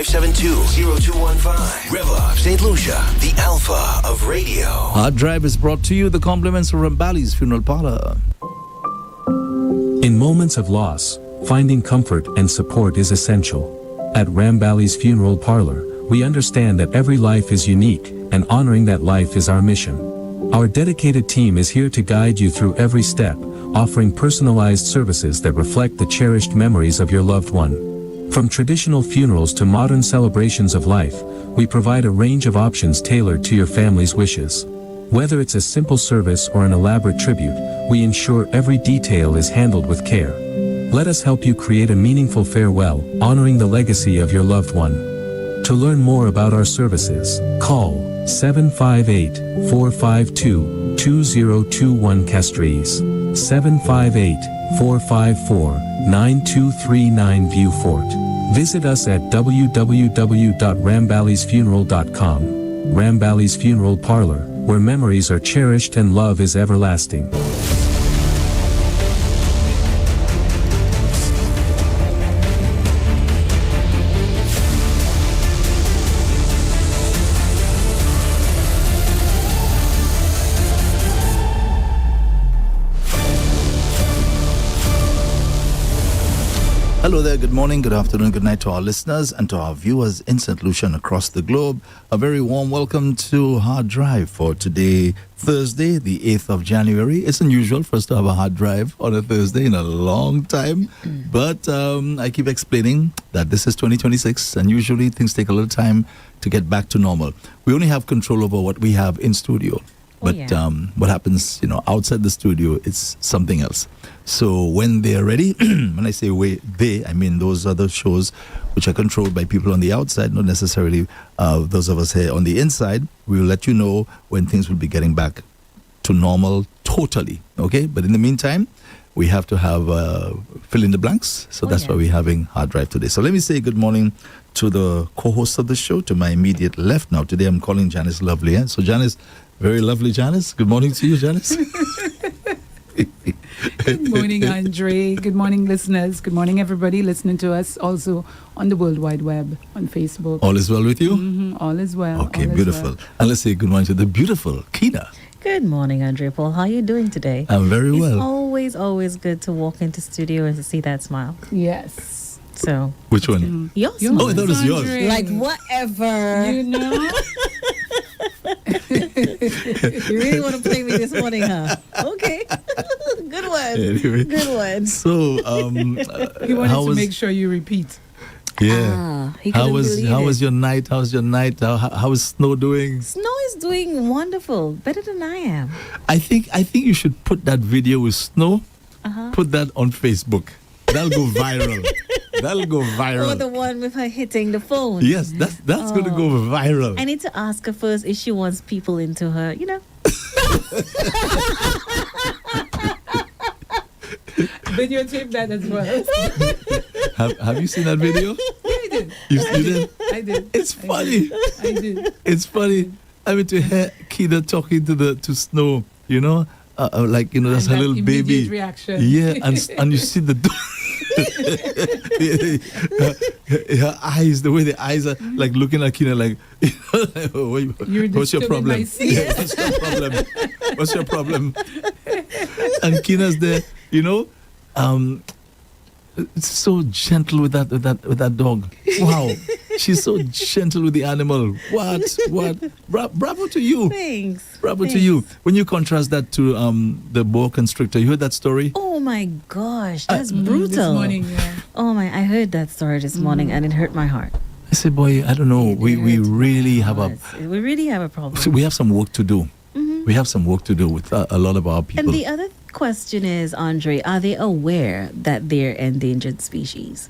572-0215. REV-UP St. Lucia, the alpha of radio. Harddrive is brought to you the compliments of Rambali's Funeral Parlor. In moments of loss, finding comfort and support is essential. At Rambali's Funeral Parlor, we understand that every life is unique, and honoring that life is our mission. Our dedicated team is here to guide you through every step, offering personalized services that reflect the cherished memories of your loved one. From traditional funerals to modern celebrations of life, we provide a range of options tailored to your family's wishes. Whether it's a simple service or an elaborate tribute, we ensure every detail is handled with care. Let us help you create a meaningful farewell, honoring the legacy of your loved one. To learn more about our services, call 758-452-2021 Castries, 758-454-9239 Viewfort. Visit us at www.ramballysfuneral.com. Rambali's Funeral Parlor, where memories are cherished and love is everlasting. Hello there, good morning, good afternoon, good night to our listeners and to our viewers in St. Lucia and across the globe. A very warm welcome to Harddrive for today, Thursday, the 8th of January. It's unusual for us to have a Harddrive on a Thursday in a long time, but I keep explaining that this is 2026 and usually things take a little time to get back to normal. We only have control over what we have in studio. But what happens, outside the studio, it's something else. So when they're ready, when I say I mean those other shows which are controlled by people on the outside, not necessarily those of us here on the inside. We will let you know when things will be getting back to normal totally, okay? But in the meantime, we have to have fill in the blanks. So that's why we're having Harddrive today. So let me say good morning to the co-host of the show, to my immediate left. Now, today I'm calling Janice lovely. Eh? So Janice, very lovely Janice. Good morning to you, Janice. Good morning, Andre. Good morning, listeners. Good morning, everybody listening to us also on the World Wide Web, on Facebook. All is well with you? Mm-hmm. All is well. Okay, beautiful. And let's say good morning to the beautiful Keena. Good morning, Andre Paul. How are you doing today? I'm very well. It's always good to walk into studio and to see that smile. Yes. So. Which one? Your smile. Oh, I thought it was yours. Like whatever. You know? You really want to play me this morning, huh? Okay. Good one. Anyway. Good one. So, He wanted to make sure you repeat. Yeah. How was your night? How's your night? How is Snow doing? Snow is doing wonderful. Better than I am. I think you should put that video with Snow. Put that on Facebook. That'll go viral. That'll go viral. Or the one with her hitting the phone. Yes, that's going to go viral. I need to ask her first if she wants people into her, Videotape that as well. Have you seen that video? Yeah, I did. You did? I did. It's funny. I did. It's funny. I mean, to hear Keena talking to Snow, that's her little baby reaction. Yeah, and you see the her eyes, the way the eyes are like looking at Keena, like, what's your problem? What's your problem? And Keena's there, it's so gentle with that dog. Wow. She's so gentle with the animal. What? Bravo to you. Thanks. Bravo to you. When you contrast that to the boa constrictor, you heard that story? Oh my gosh, that's brutal. This morning, yeah. Oh my, I heard that story this morning and it hurt my heart. I said, boy, I don't know. We really have a problem. So we have some work to do. Mm-hmm. We have some work to do with a lot of our people. And the other question is, Andre, are they aware that they're endangered species?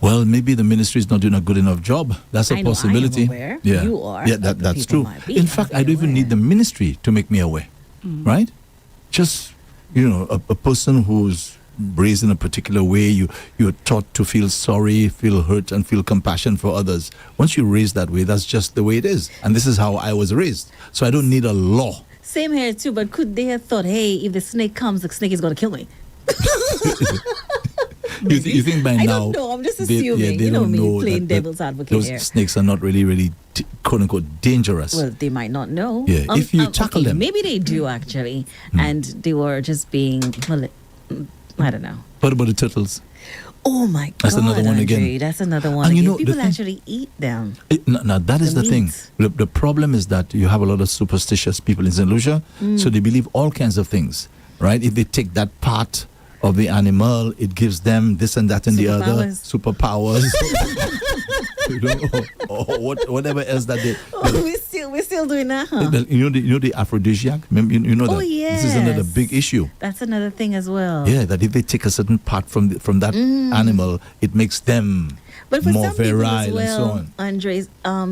Well, maybe the ministry is not doing a good enough job. That's a possibility. I am aware. Yeah. You are. Yeah, that's true. In fact, I don't even need the ministry to make me aware. Right? Just, a person who's raised in a particular way, you're taught to feel sorry, feel hurt, and feel compassion for others. Once you're raised that way, that's just the way it is. And this is how I was raised. So I don't need a law. Same here too, but could they have thought, hey, if the snake comes, the snake is going to kill me? You think by I now? don't know. I'm just they assuming. You know don't me, know playing that devil's advocate those here. snakes are not really quote unquote dangerous. Well, they might not know. Yeah, if you tackle them. Maybe they do actually, and they were just being. Well, I don't know. What about the turtles? Oh my God! That's another one Andre, again. That's another one. And again. you know, the People thing- actually eat them. Now that is The the thing. meat. The problem is that you have a lot of superstitious people in St. Lucia, so they believe all kinds of things, right? If they take that part of the animal, it gives them this and that and the other superpowers. You know, or whatever else that they. We're still doing that, huh? You know the aphrodisiac. Remember, you know that this is another yes. big issue. That's another thing as well. Yeah, that if they take a certain part from that animal, it makes them But for more some people virile as well, and so on. Andres,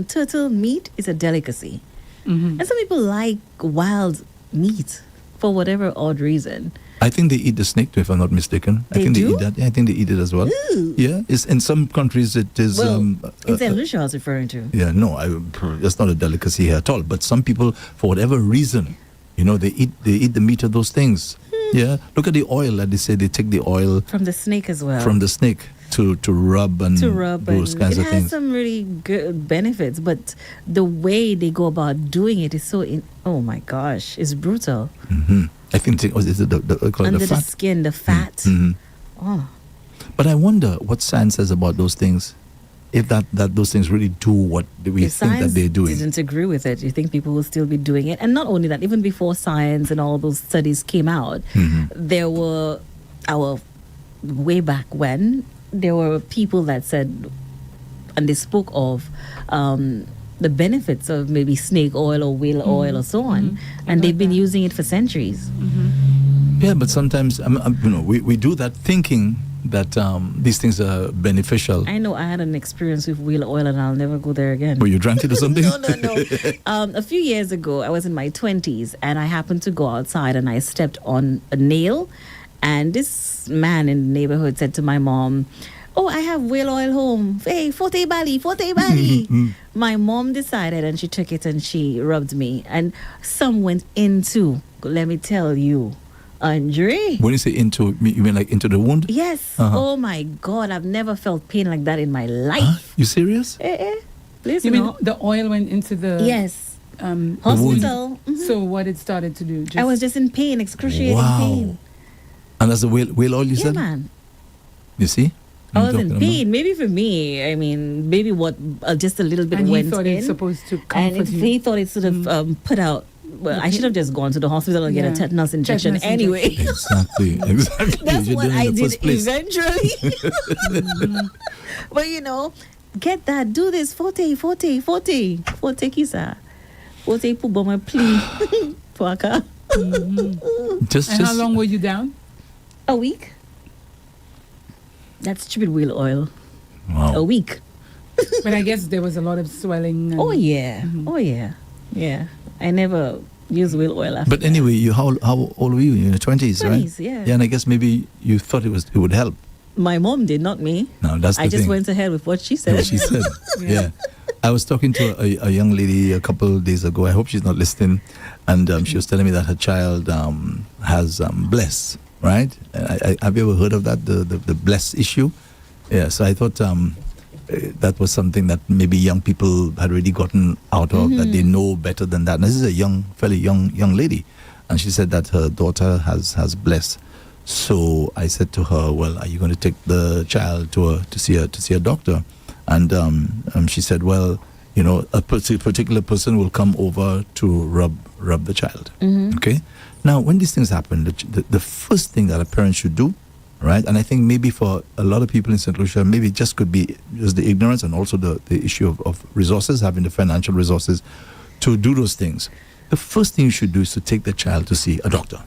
turtle meat is a delicacy. Mm-hmm. And some people like wild meat for whatever odd reason. I think they eat the snake too, if I'm not mistaken. I They think do? they eat that. Yeah, I think they eat it as well. Ooh. Yeah, it's in some countries it is. Well, in St. Lucia, I was referring to. Yeah, no, that's not a delicacy here at all. But some people, for whatever reason, you know, they eat the meat of those things. Yeah, look at the oil that they say they take the oil From the snake as well. from the snake to rub and those and kinds it of has things. some really good benefits, but the way they go about doing it is so oh my gosh, it's brutal. I think is it the call it Under the the fat? skin, the fat. Mhm. Oh, But I wonder what science says about those things. If that those things really do what we if think that science they're doing. didn't agree with it, you think people will still be doing it? And not only that, even before science and all those studies came out, there were way back when there were people that said, and they spoke of the benefits of maybe snake oil or whale oil or so on, and they've been using it for centuries. Yeah, but sometimes you know we do that thinking that these things are beneficial. I know I had an experience with whale oil and I'll never go there again. But you drank it or something? No. A few years ago, I was in my 20s and I happened to go outside and I stepped on a nail. And this man in the neighborhood said to my mom, "Oh, I have whale oil home. Hey, 40 bali. My mom decided and she took it and she rubbed me. And some went into, let me tell you, Andre. When you say into, you mean like into the wound? Yes. Oh my God, I've never felt pain like that in my life. Huh? You serious? Please, You mean the oil went into the yes. hospital? Mhm. So what it started to do? I was just in pain, excruciating Wow. pain. And that's the whale oil you Yeah, said? man. You see? I was talking in pain. Maybe for me, I mean, maybe what just a little bit and he went thought in. it's supposed to And comfort you. he thought it sort of put out. Well, I should have just gone to the hospital and get a Yeah. tetanus injection Tetanus anyway. Exactly. That's You what did in I the did first place. eventually. But you know, get that. Do this. Forte kisa. Forte puboma plea. Fuaka. Just And how long were you down? A week. That's stupid wheel oil. Wow. A week. But I guess there was a lot of swelling. And Oh yeah. Oh yeah. Yeah. I never used wheel oil after. But anyway, how old were you? In your 20s, right? 20s, yeah. Yeah, and I guess maybe you thought it would help. My mom did, not me. No, that's the I just thing. went ahead with what she said. What she said. Yeah. I was talking to a young lady a couple of days ago. I hope she's not listening. And she was telling me that her child has bless, right? Have you ever heard of that, the bless issue? Yeah, so I thought that was something that maybe young people had already gotten out of, that they know better than that. And this is a fairly young lady. And she said that her daughter has bless. So I said to her, well, are you going to take the child to see a doctor? And she said, well, you know, a particular person will come over to rub the child. Okay? Now, when these things happen, the first thing that a parent should do, right? And I think maybe for a lot of people in St. Lucia, maybe it just could be just the ignorance and also the issue of resources, having the financial resources to do those things. The first thing you should do is to take the child to see a doctor.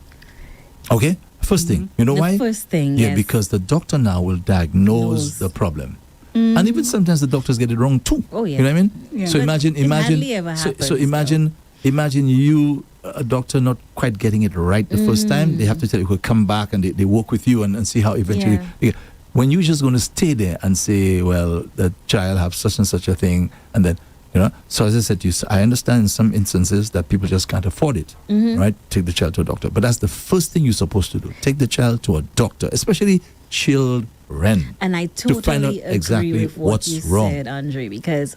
Okay? First thing. You know The why? first thing, Yeah, yes. because the doctor now will diagnose the problem. And even sometimes the doctors get it wrong too. Oh, yeah. You know what I mean? Yeah. So But imagine it hardly ever so happens, imagine you, a doctor, not quite getting it right the first time. They have to tell you, come back and they work with you and see how eventually. Yeah. When you're just going to stay there and say, well, the child have such and such a thing, and then, you know. So as I said to you, I understand in some instances that people just can't afford it, right? Take the child to a doctor. But that's the first thing you're supposed to do. Take the child to a doctor, especially chilled Ren. And I to find out totally agree exactly with what what's you wrong. said, Andre, because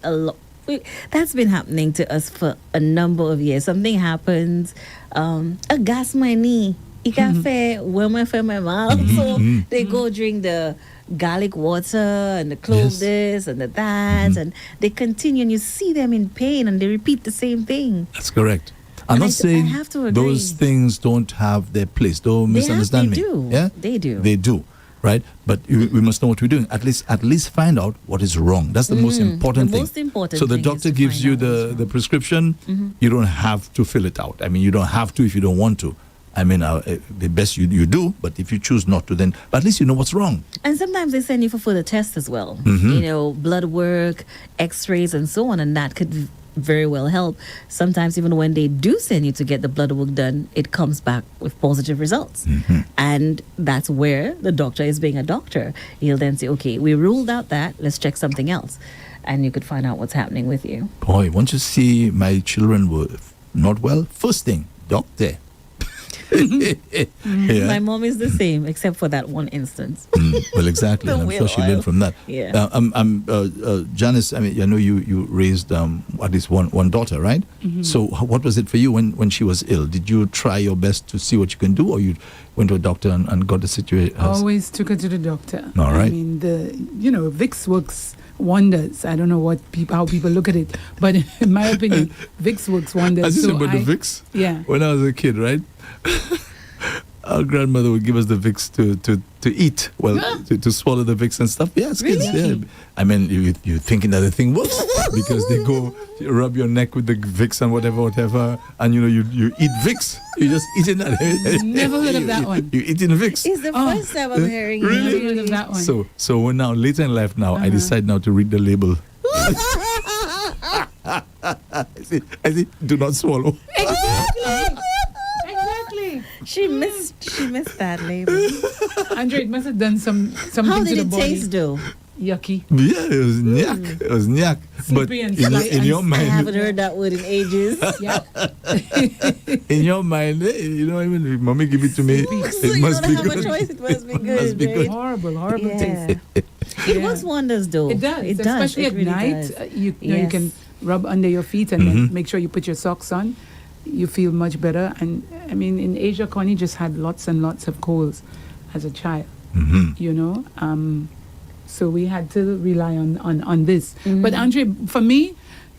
that's been happening to us for a number of years. Something happens, a gas my knee. My mouth. So they go drink the garlic water and the clove this and the that, and they continue, and you see them in pain, and they repeat the same thing. That's correct. I'm And not I saying have to agree. those things don't have their place. Don't misunderstand they me. do. Yeah, They do. They do. Right, but we must know what we're doing. At least find out what is wrong. That's the most important the thing. most important so the thing is doctor to gives find you out what's the wrong. prescription. You don't have to fill it out. I mean, you don't have to if you don't want to. I mean, the best you do, but if you choose not to, then at least you know what's wrong. And sometimes they send you for further tests as well. You know, blood work, x-rays, and so on, and that could very well help. Sometimes even when they do send you to get the blood work done, it comes back with positive results. And that's where the doctor is being a doctor. He'll then say, okay, we ruled out that, let's check something else. And you could find out what's happening with you. Boy, once you see my children were not well, first thing, doctor. Yeah. My mom is the same, except for that one instance. Well, exactly. The And I'm wheel sure she oil. learned from that. Yeah. Janice, I mean, I know you raised at least one daughter, right? So what was it for you when she was ill? Did you try your best to see what you can do, or you went to a doctor and got the situation? Always took her to the doctor. All right. I mean, Vicks works wonders. I don't know how people look at it, but in my opinion, Vicks works wonders. As you So said about the Vicks? Yeah. When I was a kid, right? Our grandmother would give us the Vicks to eat, to swallow the Vicks and stuff. Yes, kids. Really? Yeah. I mean, you're thinking that the thing works because they go rub your neck with the Vicks and whatever, and you eat Vicks. You just eating that. Never heard of that one. You eating Vicks. It's the first time I'm hearing Really? Never heard of that one. So when now later in life now, I decide now to read the label. I say, do not swallow. Exactly. She missed that label. Andre, it must have done something How to did the it body. taste though? Yucky. Yeah, it was nyak. It was nyak. But Slippery and in slight your and- I haven't mind, heard that word in ages. Yeah. in your mind, even if mommy give it to me, So it you must don't be have good. a choice. It must be It good. must be right? good. Horrible Yeah. taste. It Yeah. works wonders though. It does, It does. especially It at really night. does. You Yes. can rub under your feet and then make sure you put your socks on. You feel much better. And I mean, in Asia, Connie just had lots and lots of colds as a child. So we had to rely on this. But Andre, for me,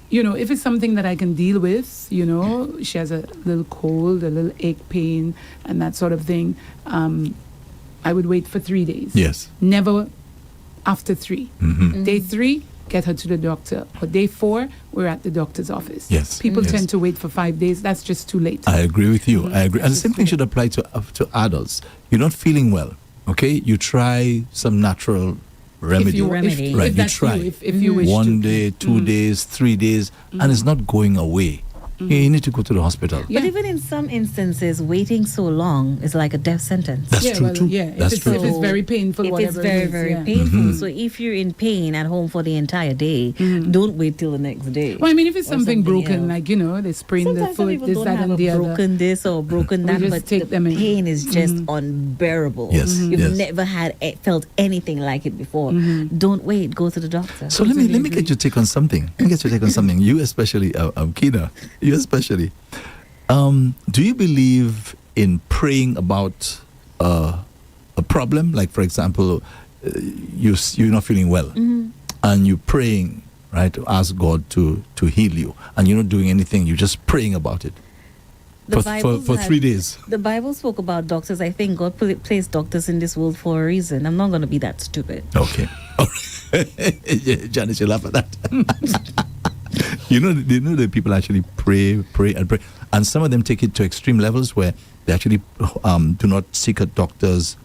if it's something that I can deal with, she has a little cold, a little ache pain, and that sort of thing, I would wait for 3 days. Yes. Never after 3. Day 3, get her to the doctor. Or day 4, we're at the doctor's office. Yes. People Yes. tend to wait for 5 days. That's just too late. I agree with you. I agree. And the same thing That's should apply to adults. You're not feeling well, okay? You try some natural remedy. If you, Remedy. if, Right, if you that's try. you, if you wish One to. day, 2 days, 3 days, and it's not going away. You need to go to the hospital. Yeah. But even in some instances, waiting so long is like a death sentence. That's Yeah, true well, too. yeah, That's if true. it's very painful, If it's whatever very, it is, very yeah. painful. So if you're in pain at home for the entire day, don't wait till the next day. Well, I mean, if it's Or something something broken, else. like, they sprain the Sometimes some foot, people this, don't that, have and a the other. broken this or broken We that, just but take the them in. pain is just unbearable. Yes, You've yes. never felt anything like it before. Don't wait. Go to the doctor. So let me get your take on something. Let me get your take on something. You especially, Keena, you especially. Do you believe in praying about a problem? Like, for example, you're not feeling well, and you're praying, right, to ask God to heal you, and you're not doing anything. You're just praying about it The for Bible 3 days. The Bible spoke about doctors. I think God placed doctors in this world for a reason. I'm not going to be that stupid. Okay. All right. Yeah, Janice, you laugh at that. They know that people actually pray, and some of them take it to extreme levels where they actually do not seek a doctor's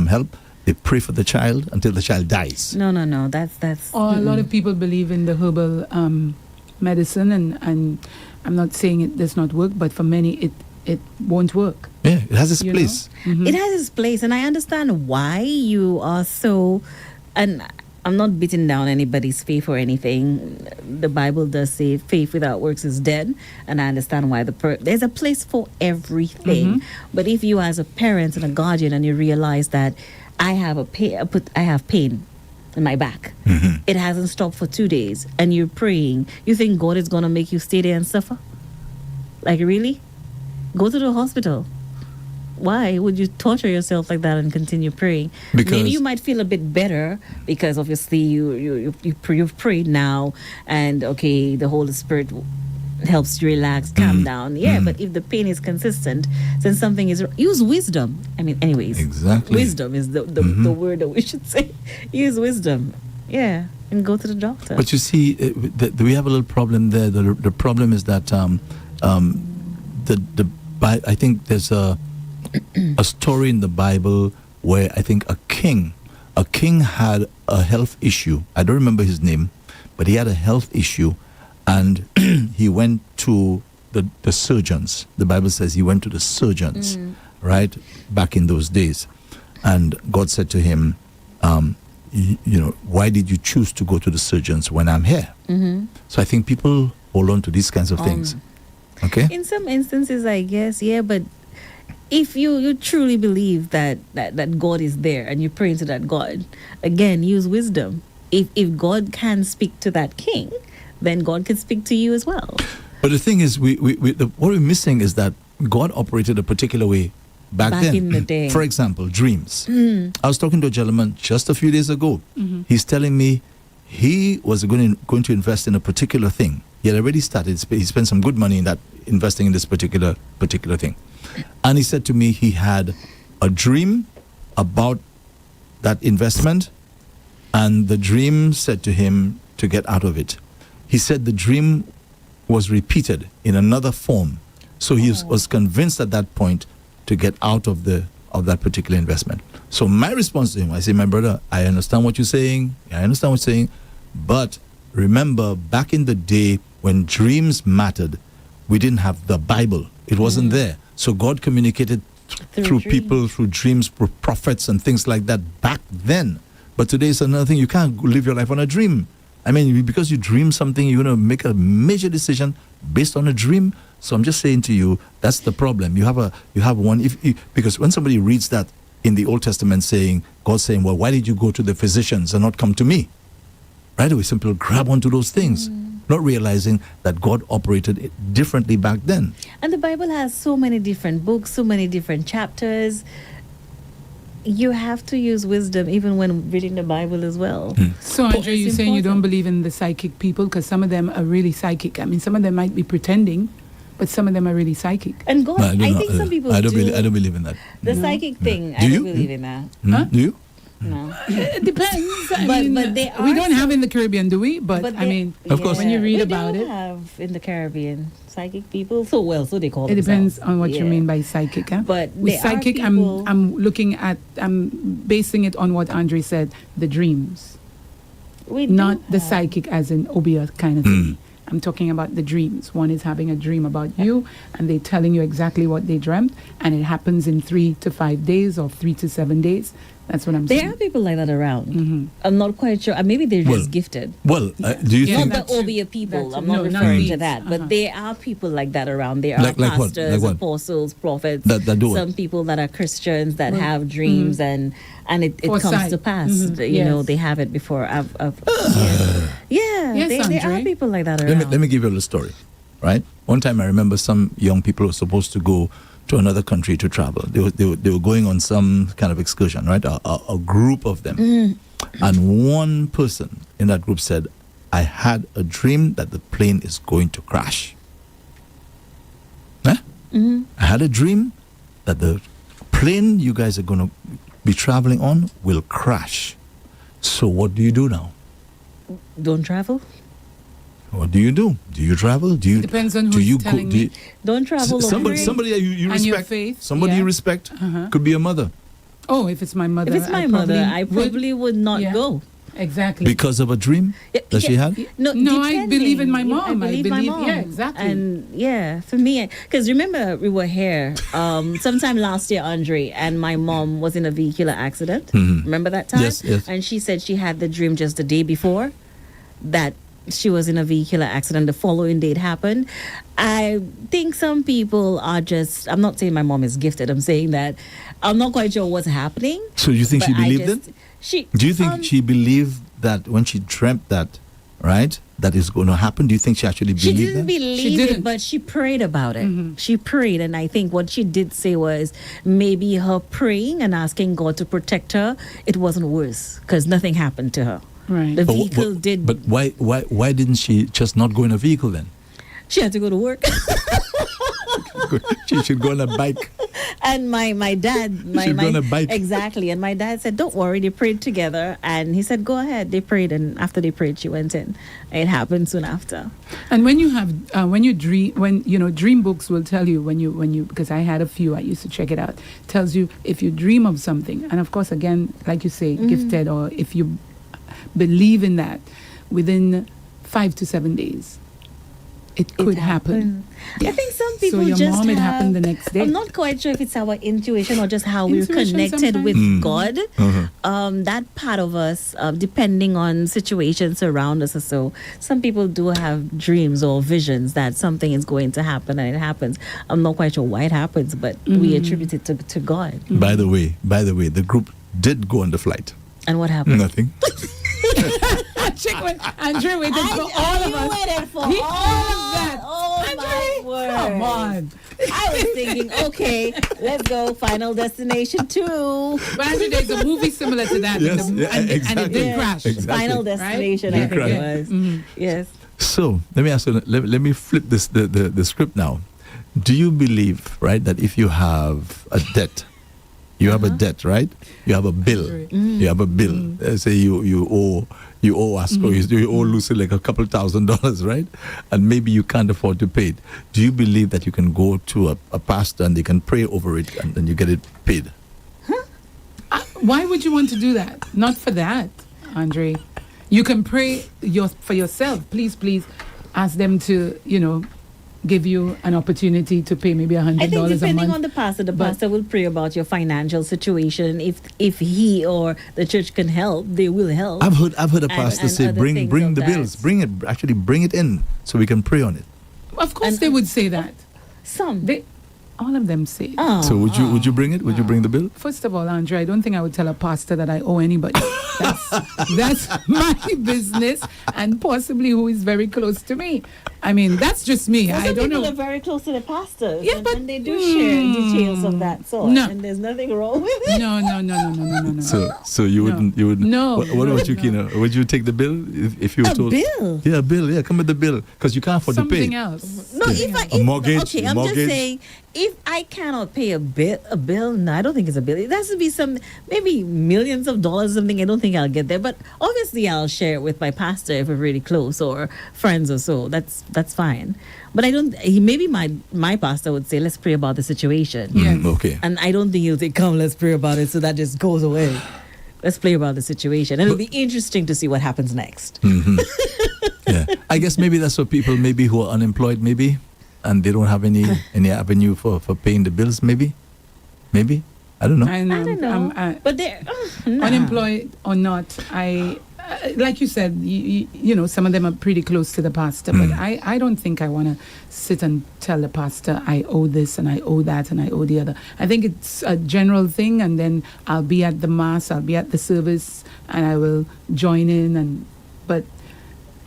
help. They pray for the child until the child dies. No. That's. Or a lot of people believe in the herbal medicine, and I'm not saying it does not work, but for many it won't work. Yeah, it has its You place. It has its place, and I understand why you are so. And I'm not beating down anybody's faith or anything. The Bible does say faith without works is dead, and I understand why there's a place for everything. But if you, as a parent and a guardian, and you realize that I have pain in my back. It hasn't stopped for 2 days, and you're praying. You think God is gonna make you stay there and suffer? Like, really? Go to the hospital. Why would you torture yourself like that and continue praying? Because maybe you might feel a bit better because obviously you've prayed now, and okay, the Holy Spirit helps you relax, calm down. Yeah, but if the pain is consistent, then something is. Use wisdom. I mean, anyways, Exactly. wisdom is the word that we should say. Use wisdom. Yeah, and go to the doctor. But you see, we have a little problem there. The problem is that I think there's a story in the Bible where I think a king had a health issue. I don't remember his name, but he had a health issue, and he went to the surgeons. The Bible says he went to the surgeons, right, back in those days. And God said to him, why did you choose to go to the surgeons when I'm here? So I think people hold on to these kinds of things. Okay? In some instances, I guess, yeah, but if you truly believe that God is there and you pray to that God, again, use wisdom. If God can speak to that king, then God can speak to you as well. But the thing is, what we're missing is that God operated a particular way back then. In the day. For example, dreams. I was talking to a gentleman just a few days ago. He's telling me he was going to invest in a particular thing. He had already started. He spent some good money in that, investing in this particular thing. And he said to me he had a dream about that investment, and the dream said to him to get out of it. He said the dream was repeated in another form. So he was convinced at that point to get out of that particular investment. So my response to him, I say, my brother, I understand what you're saying. But remember, back in the day when dreams mattered, we didn't have the Bible. It wasn't there. So God communicated through people, through dreams, through prophets and things like that back then. But today it's another thing. You can't live your life on a dream. I mean, because you dream something, you're going to make a major decision based on a dream. So I'm just saying to you, that's the problem. You have one, because when somebody reads that in the Old Testament saying, God saying, well, why did you go to the physicians and not come to me? Right away, some people grab onto those things, not realizing that God operated it differently back then. And the Bible has so many different books, so many different chapters. You have to use wisdom even when reading the Bible as well. So, Andre, you're saying you don't believe in the psychic people because some of them are really psychic. I mean, some of them might be pretending, but some of them are really psychic. And God, No, I think some people I don't believe in that. The psychic thing, Do I you? don't believe in that. Huh? Do you? No. It depends. I But- mean, but they we are don't have in the Caribbean, do we? But I mean, Of course. when you read we about do it, have in the Caribbean psychic people. So they call it themselves. depends on what you Yeah. mean by psychic. Huh? But with there are psychic, people- I'm basing it on what Andre said, the dreams, We do not the have- psychic as in Obia kind of thing. I'm talking about the dreams. One is having a dream about you, and they're telling you exactly what they dreamt, and it happens in 3 to 5 days or 3 to 7 days. That's what I'm There saying. are people like that around. I'm not quite sure. Maybe they're Well, just gifted. Well, do you Yeah, think... Not the that's true. Obia people. That's I'm true. not No, not referring to these. that. But there are people like that around. There Like are what? pastors, Like what? apostles, prophets. That do it. Some people that are Christians that have dreams and it comes Foresight. to pass. You know, they have it before. Yes, there are Andre. people like that around. Let me give you a little story, right? One time I remember some young people were supposed to go to another country to travel. They were going on some kind of excursion, right? A group of them. And one person in that group said, I had a dream that the plane is going to crash. Huh? I had a dream that the plane you guys are going to be traveling on will crash. So what do you do now? Don't travel. What do you do? Do you travel? Do you? Depends on do who's you telling do you, me. Don't travel. somebody away. somebody that you And your respect, faith, somebody yeah. you respect, could be a mother, Oh, if it's my mother. If it's my mother, I probably would not Yeah. go. Exactly. because of a dream that she had. No, I believe in my mom. I believe my mom. Yeah, exactly. And yeah, for me, because remember we were here sometime last year, Andre, and my mom was in a vehicular accident. Remember that time? Yes, yes. And she said she had the dream just the day before that she was in a vehicular accident. The following day it happened. I think some people are just, I'm not saying my mom is gifted. I'm saying that I'm not quite sure what's happening. So you think she but I believed just- it? Do you think she believed that when she dreamt that, right, that is going to happen? Do you think she actually She believed didn't that? believe She it, didn't. but she prayed about it. She prayed, and I think what she did say was maybe her praying and asking God to protect her, it wasn't worse because nothing happened to her. Right. The But- vehicle but, did. But why didn't she just not go in a vehicle then? She had to go to work. She should go on a bike. And my dad, should go on a bike. exactly. And my dad said, "Don't worry." They prayed together, and he said, "Go ahead." They prayed, and after they prayed, she went in. It happened soon after. And when you have, when you dream, dream books will tell you when you, because I had a few, I used to check it out, tells you if you dream of something, and of course, again, like you say, gifted, or if you believe in that, within 5 to 7 days, it could happen. I think some people So your just mom, it have, happened the next day. I'm not quite sure if it's our intuition or just how we're Intuition connected with sometimes. God. That part of us, depending on situations around us or so, some people do have dreams or visions that something is going to happen and it happens. I'm not quite sure why it happens, but we attribute it to God. By the way, the group did go on the flight. And what happened? Nothing. Check when Andre waited for all of us. waited for He- all of that. Oh Andre, my word! come on. I was thinking, okay, let's go. Final Destination 2. But Andre, there's a movie similar to that, Yes, and, yeah, and it exactly. did crash. Exactly. Final Destination, Right? I think Right. it was. Yes. So let me ask you. Let me flip this the script now. Do you believe, right, that if you have a debt, you have a debt, right? You have a bill. You have a bill. Say you owe us, or you owe Lucy like a couple $1,000s, right? And maybe you can't afford to pay it. Do you believe that you can go to a pastor and they can pray over it and then you get it paid? Why would you want to do that? Not for that, Andre. You can pray for yourself. Please ask them to, give you an opportunity to pay maybe $100 I think a depending month. on the pastor But- will pray about your financial situation. If he or the church can help, they will help. I've heard a pastor and say, other bring things the of bills, that. bring it in so we can pray on it. Of course, And- they would say that. Some. All of them say. Oh, So would you bring it? Would you bring the bill? First of all, Andre, I don't think I would tell a pastor that I owe anybody. That's my business, and possibly who is very close to me. I mean, that's just me. Well, I some don't people know. are very close to the pastors, Yeah, and, but- and they do share details of that sort. No. And there's nothing wrong with it. No. So you wouldn't. No, What no, about you, no. Keena? Would you take the bill if you were A told? bill? Yeah, a bill. Yeah, come with the bill because you can't afford to Something pay. else. No, A mortgage, Okay, a I'm mortgage. just saying, if I cannot pay a bill, no, I don't think it's a bill. It has to be some, maybe millions of dollars or something. I don't think I'll get there. But obviously, I'll share it with my pastor if we're really close or friends or so. That's fine. But I don't. Maybe my pastor would say, "Let's pray about the situation." Yes. Okay. And I don't think he'll say, "Come, let's pray about it," so that just goes away. Let's pray about the situation. And it'll be interesting to see what happens next. Yeah. I guess maybe that's for people maybe who are unemployed, maybe, and they don't have any avenue for paying the bills. Maybe. I don't know. I know. I don't know. But they're Unemployed or not, like you said, some of them are pretty close to the pastor, but I don't think I want to sit and tell the pastor I owe this and I owe that and I owe the other. I think it's a general thing, and then I'll be at the mass, I'll be at the service, and I will join in. But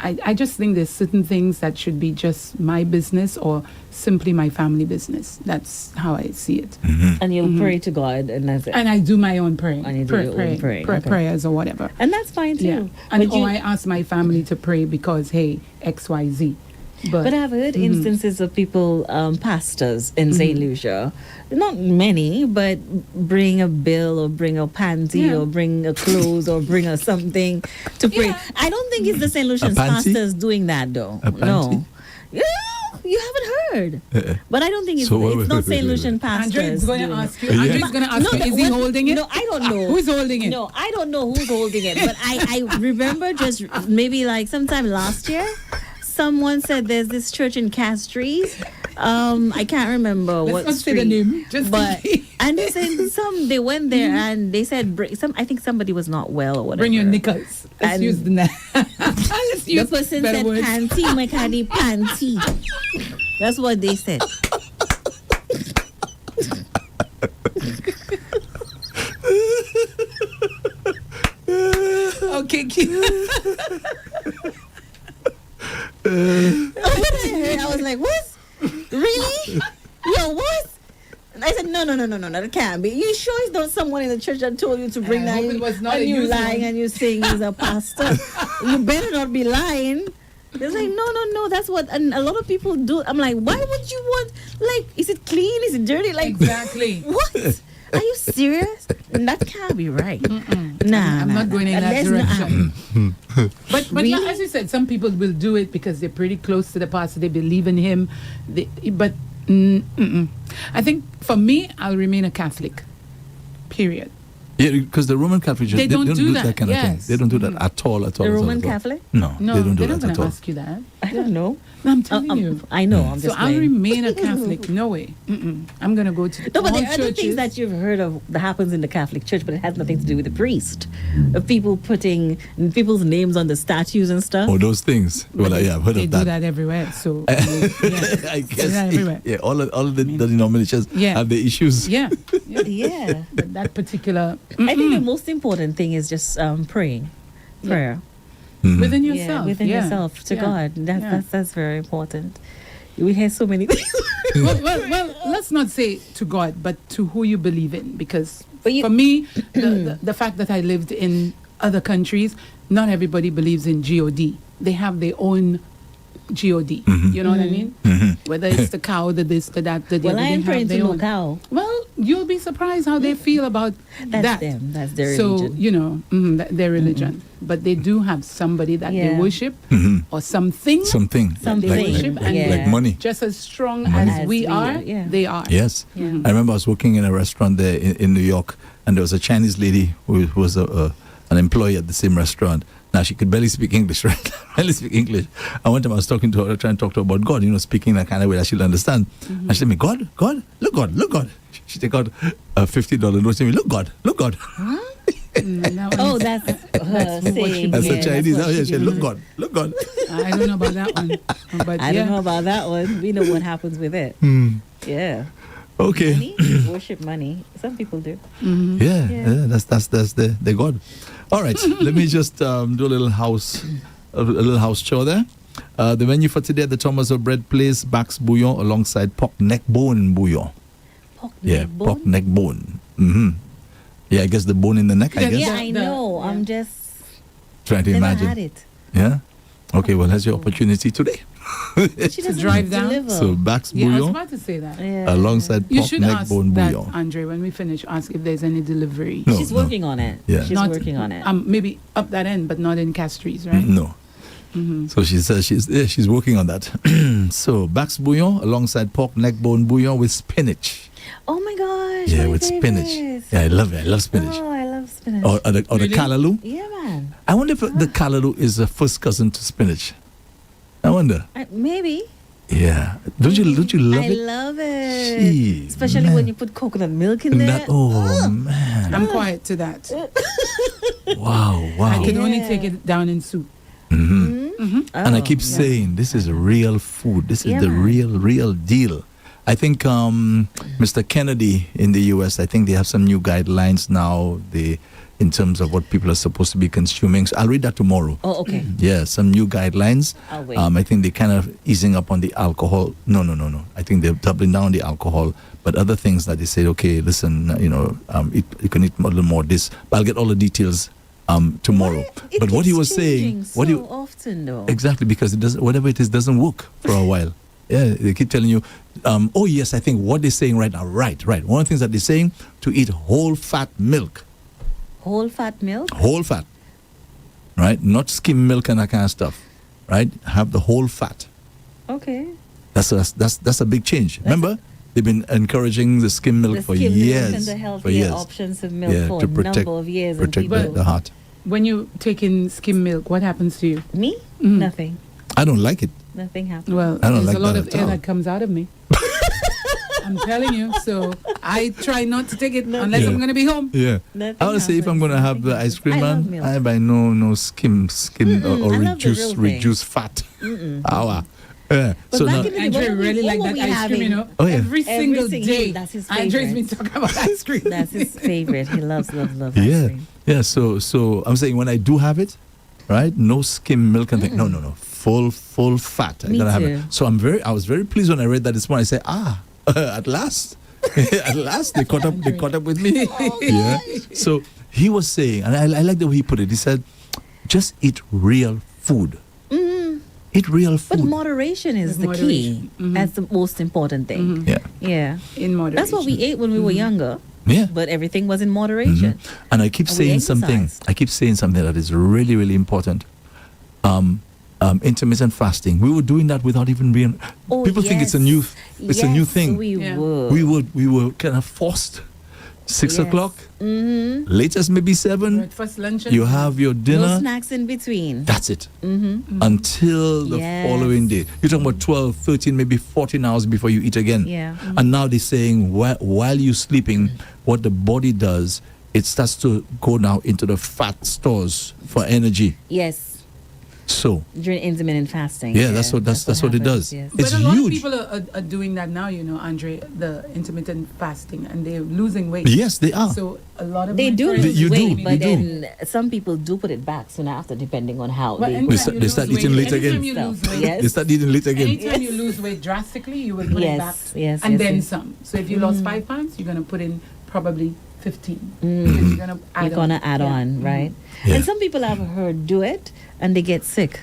I just think there's certain things that should be just my business or simply my family business. That's how I see it. and you'll pray to God, and that's it. And I do my own praying. And you do your own praying, okay. Prayers or whatever. And that's fine too. Yeah. And But you- I ask my family to pray because, hey, XYZ. But I've heard instances of people, pastors in St. Lucia, not many, but bring a bill or bring a panty Yeah. or bring a clothes or bring a something to pray. Yeah. I don't think it's the St. Lucian panty? pastors doing that though. A panty? No. Yeah, you haven't heard. But I don't think it's, So what- it's not St. Lucian pastors. Andre's going to doing ask it. you. Yeah. Andre's going to ask you, is he holding it? No, I don't know. Who's holding it? No, I don't know who's holding it. But I remember just maybe like sometime last year, someone said there's this church in Castries I can't remember Let's what not say the street, name. Just but and they said they went there and they said I think somebody was not well or whatever. bring your knickers. Let's And- use the Let's The use person better said words. panty, my cardi panty. That's what they said. Okay, Keena. When I heard, I was like, what? Really? Yo, what? And I said, no, that can't be. You sure it's not someone in the church that told you to bring I that hope in? it was not and a you used lying one. and you saying he's a pastor. You better not be lying. It's like, no, that's what, and a lot of people do. I'm like, why would you want, like, is it clean? Is it dirty? Like, Exactly. what? Are you serious? That can't be right. Nah, I'm not going in that Let's not- direction. But Really? yeah, as you said, some people will do it because they're pretty close to the pastor. They believe in him. I think for me, I'll remain a Catholic. Period. Yeah, because the Roman Catholic Church, They don't do that that, kind of thing. yes. They don't do that at all. The Roman Catholic? No, No, they don't do they're not that going at to all. ask you that. I don't know. No, I'm telling you. I know. I'm So just I'll playing. remain a Catholic. No way. I'm going to go to No, but all there are other churches. things that you've heard of that happens in the Catholic Church, but it has nothing to do with the priest. Of people putting people's names on the statues and stuff. Oh, those things. Well, yeah, I've heard they of do that. that everywhere. So yeah. I They do guess. that everywhere. Yeah, all of the denominations Yeah. have their issues. Yeah. yeah. Yeah. But that particular I think the most important thing is just praying. Prayer. within Yeah, yourself. within yeah. yourself to Yeah. God. Yeah. That's very important. We hear so many things. well, let's not say to God, but to who you believe in. Because But you- for me, the fact that I lived in other countries, not everybody believes in God. They have their own God. You know what I mean? Whether it's the cow, the this, the that, the Well, other, I am they have praying to their no own. cow. Well, you'll be surprised how they feel about That's that. them. That's their So, religion. you know, their religion. But they do have somebody that they Yeah. worship or something Something. Something. Like, worship and Yeah. like money. just as strong Money. as we are, yeah. they are. Yes. Yeah. I remember I was working in a restaurant there in New York, and there was a Chinese lady who was an employee at the same restaurant. Now, she could barely speak English, right? Barely speak English. And one time I was talking to her, trying to talk to her about God, speaking that kind of way that she'll understand. And she said to me, God, look God. She take out a $50 note and me, look God. That Oh, one- that's her That's what she saying. That's yeah, the Chinese. what Oh, yeah, she she said, did. look God. I don't know about that one. But I yeah. don't know about that one. We know what happens with it. Yeah. Okay. Money? Worship money. Some people do. Yeah, that's the God. All right, let me just do a little house chore there. The menu for today at the Thomas of Bread Place, Bax Bouillon alongside pork neck bone bouillon. Pork Yeah, neck bone? pork neck bone. Yeah, I guess the bone in the neck. I Yeah, guess. Yeah, The- I the- know. yeah. I'm just Trying to never imagine. had it. Yeah. Okay, well, that's your opportunity today. She doesn't drive down? deliver. So Bax Yeah, I was bouillon about to say that. Yeah. alongside You pork should neck ask bone that, bouillon. Andre, when we finish, ask if there's any delivery. No. She's working on it. Yeah. She's Not- working on it. Maybe up that end, but not in Castries, right? No. So she says she's working on that. So Bax bouillon alongside pork neck bone bouillon with spinach. Oh my gosh. Yeah, my with spinach. favorite. Yeah, I love it. I love spinach. Oh, I love spinach. Or the Really? callaloo. Yeah, man. I wonder if the callaloo is a first cousin to spinach. I wonder. Maybe. Yeah. Don't you love I it? love it. Jeez, Especially man. when you put coconut milk in there. That, oh man. I'm quiet to that. Wow. I can Yeah. only take it down in soup. And I keep Oh, saying this is real food. This is Yeah, the man. real deal. I think Mr. Kennedy in the US, I think they have some new guidelines now. In terms of what people are supposed to be consuming. So I'll read that tomorrow. Oh, okay. Yeah, some new guidelines. I'll wait. I think they're kind of easing up on the alcohol. No. I think they're doubling down on the alcohol. But other things that they say, okay, listen, you can eat a little more this. But I'll get all the details tomorrow. It But what he keeps was saying, changing so often though. exactly, because it doesn't, whatever it is, doesn't work for a while. Yeah, they keep telling you, oh yes, I think what they're saying right now, right. One of the things that they're saying, to eat whole fat milk. Whole fat milk? Whole fat, right? Not skim milk and that kind of stuff, right? Have the whole fat. Okay. That's a big change. Remember, they've been encouraging the skim milk The for skim milk years. and the for healthier years. options of milk Yeah, for to a protect- number of years. and Protect people- the heart. When you take in skim milk, what happens to you? Me? Nothing. I don't like it. Nothing happened. Well, I don't there's like a lot that of at air all. that comes out of me. I'm telling you. So I try not to take it unless Yeah. I'm going to be home. Yeah. Nothing I want to say if I'm happens. going to have the ice cream, I love man, milk. I buy no skim or I love the real thing. reduce fat. Yeah. But So back now, in the day, Andre what were really we- like what that were we ice cream, you having? know. Oh, yeah. Every single day. That's his Andre's favorite. been talking about ice cream. That's his favorite. He loves ice yeah, cream. yeah. So I'm saying when I do have it, right? No skim milk and thing. No. Full fat. I Me gotta have too. it. So I was very pleased when I read that this morning. I said, at last, at last they caught up with me. Yeah. So he was saying, and I like the way he put it. He said, just eat real food. Eat real But food. moderation is With the key. moderation. That's the most important thing. Yeah. Yeah. In moderation. That's what we ate when we were younger. Yeah. But everything was in moderation. And I keep And we saying something. exercise. I keep saying something that is really, really important. Intermittent fasting. We were doing that without even being. Oh, people think it's a new Yes, thing. We Yeah. were. We were kind of forced. 6 Yes. o'clock, latest maybe 7. breakfast, lunch, and You have your No dinner. snacks in between. That's it. Until the Yes. following day. You're talking about 12, 13, maybe 14 hours before you eat again. Yeah. And now they're saying while you're sleeping, what the body does, it starts to go now into the fat stores for energy. Yes. So, During intermittent fasting. yeah, that's what it happens, does. yes. It's but a lot huge. of people are doing that now, you know, Andre, the intermittent fasting, and they're losing weight. Yes, they are. So a lot of They my do friends- lose You do, weight, you but do. then some people do put it back soon after, depending on how But they anytime They you start- they lose start weight- eating late anytime again. you lose weight, Yes. They start eating late again. Anytime you lose weight drastically, you will put it Yes, back. yes, and yes, then yes. some. So if you lost 5 pounds, you're going to put in probably 15. Because you're going to add You're gonna add Yeah. on, right? Yeah. And some people I've heard do it and they get sick.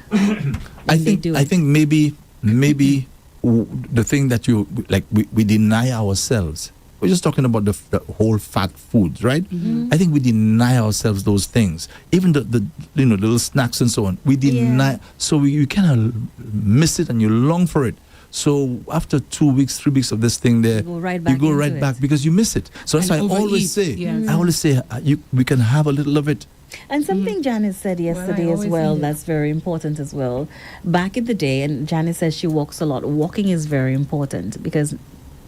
I they do it. think maybe the thing that you like we deny ourselves. We're just talking about the whole fat foods, right? I think we deny ourselves those things, even the little snacks and so on. We deny, so you kind of miss it and you long for it. So after 2 weeks, 3 weeks of this thing, there You go right back you go into right it. back because you miss it. So that's why And I always overeat, say, yes. I always say, we can have a little of it. And something Janice said yesterday as always well, eat it. that's very important as well. Back in the day, and Janice says she walks a lot. Walking is very important because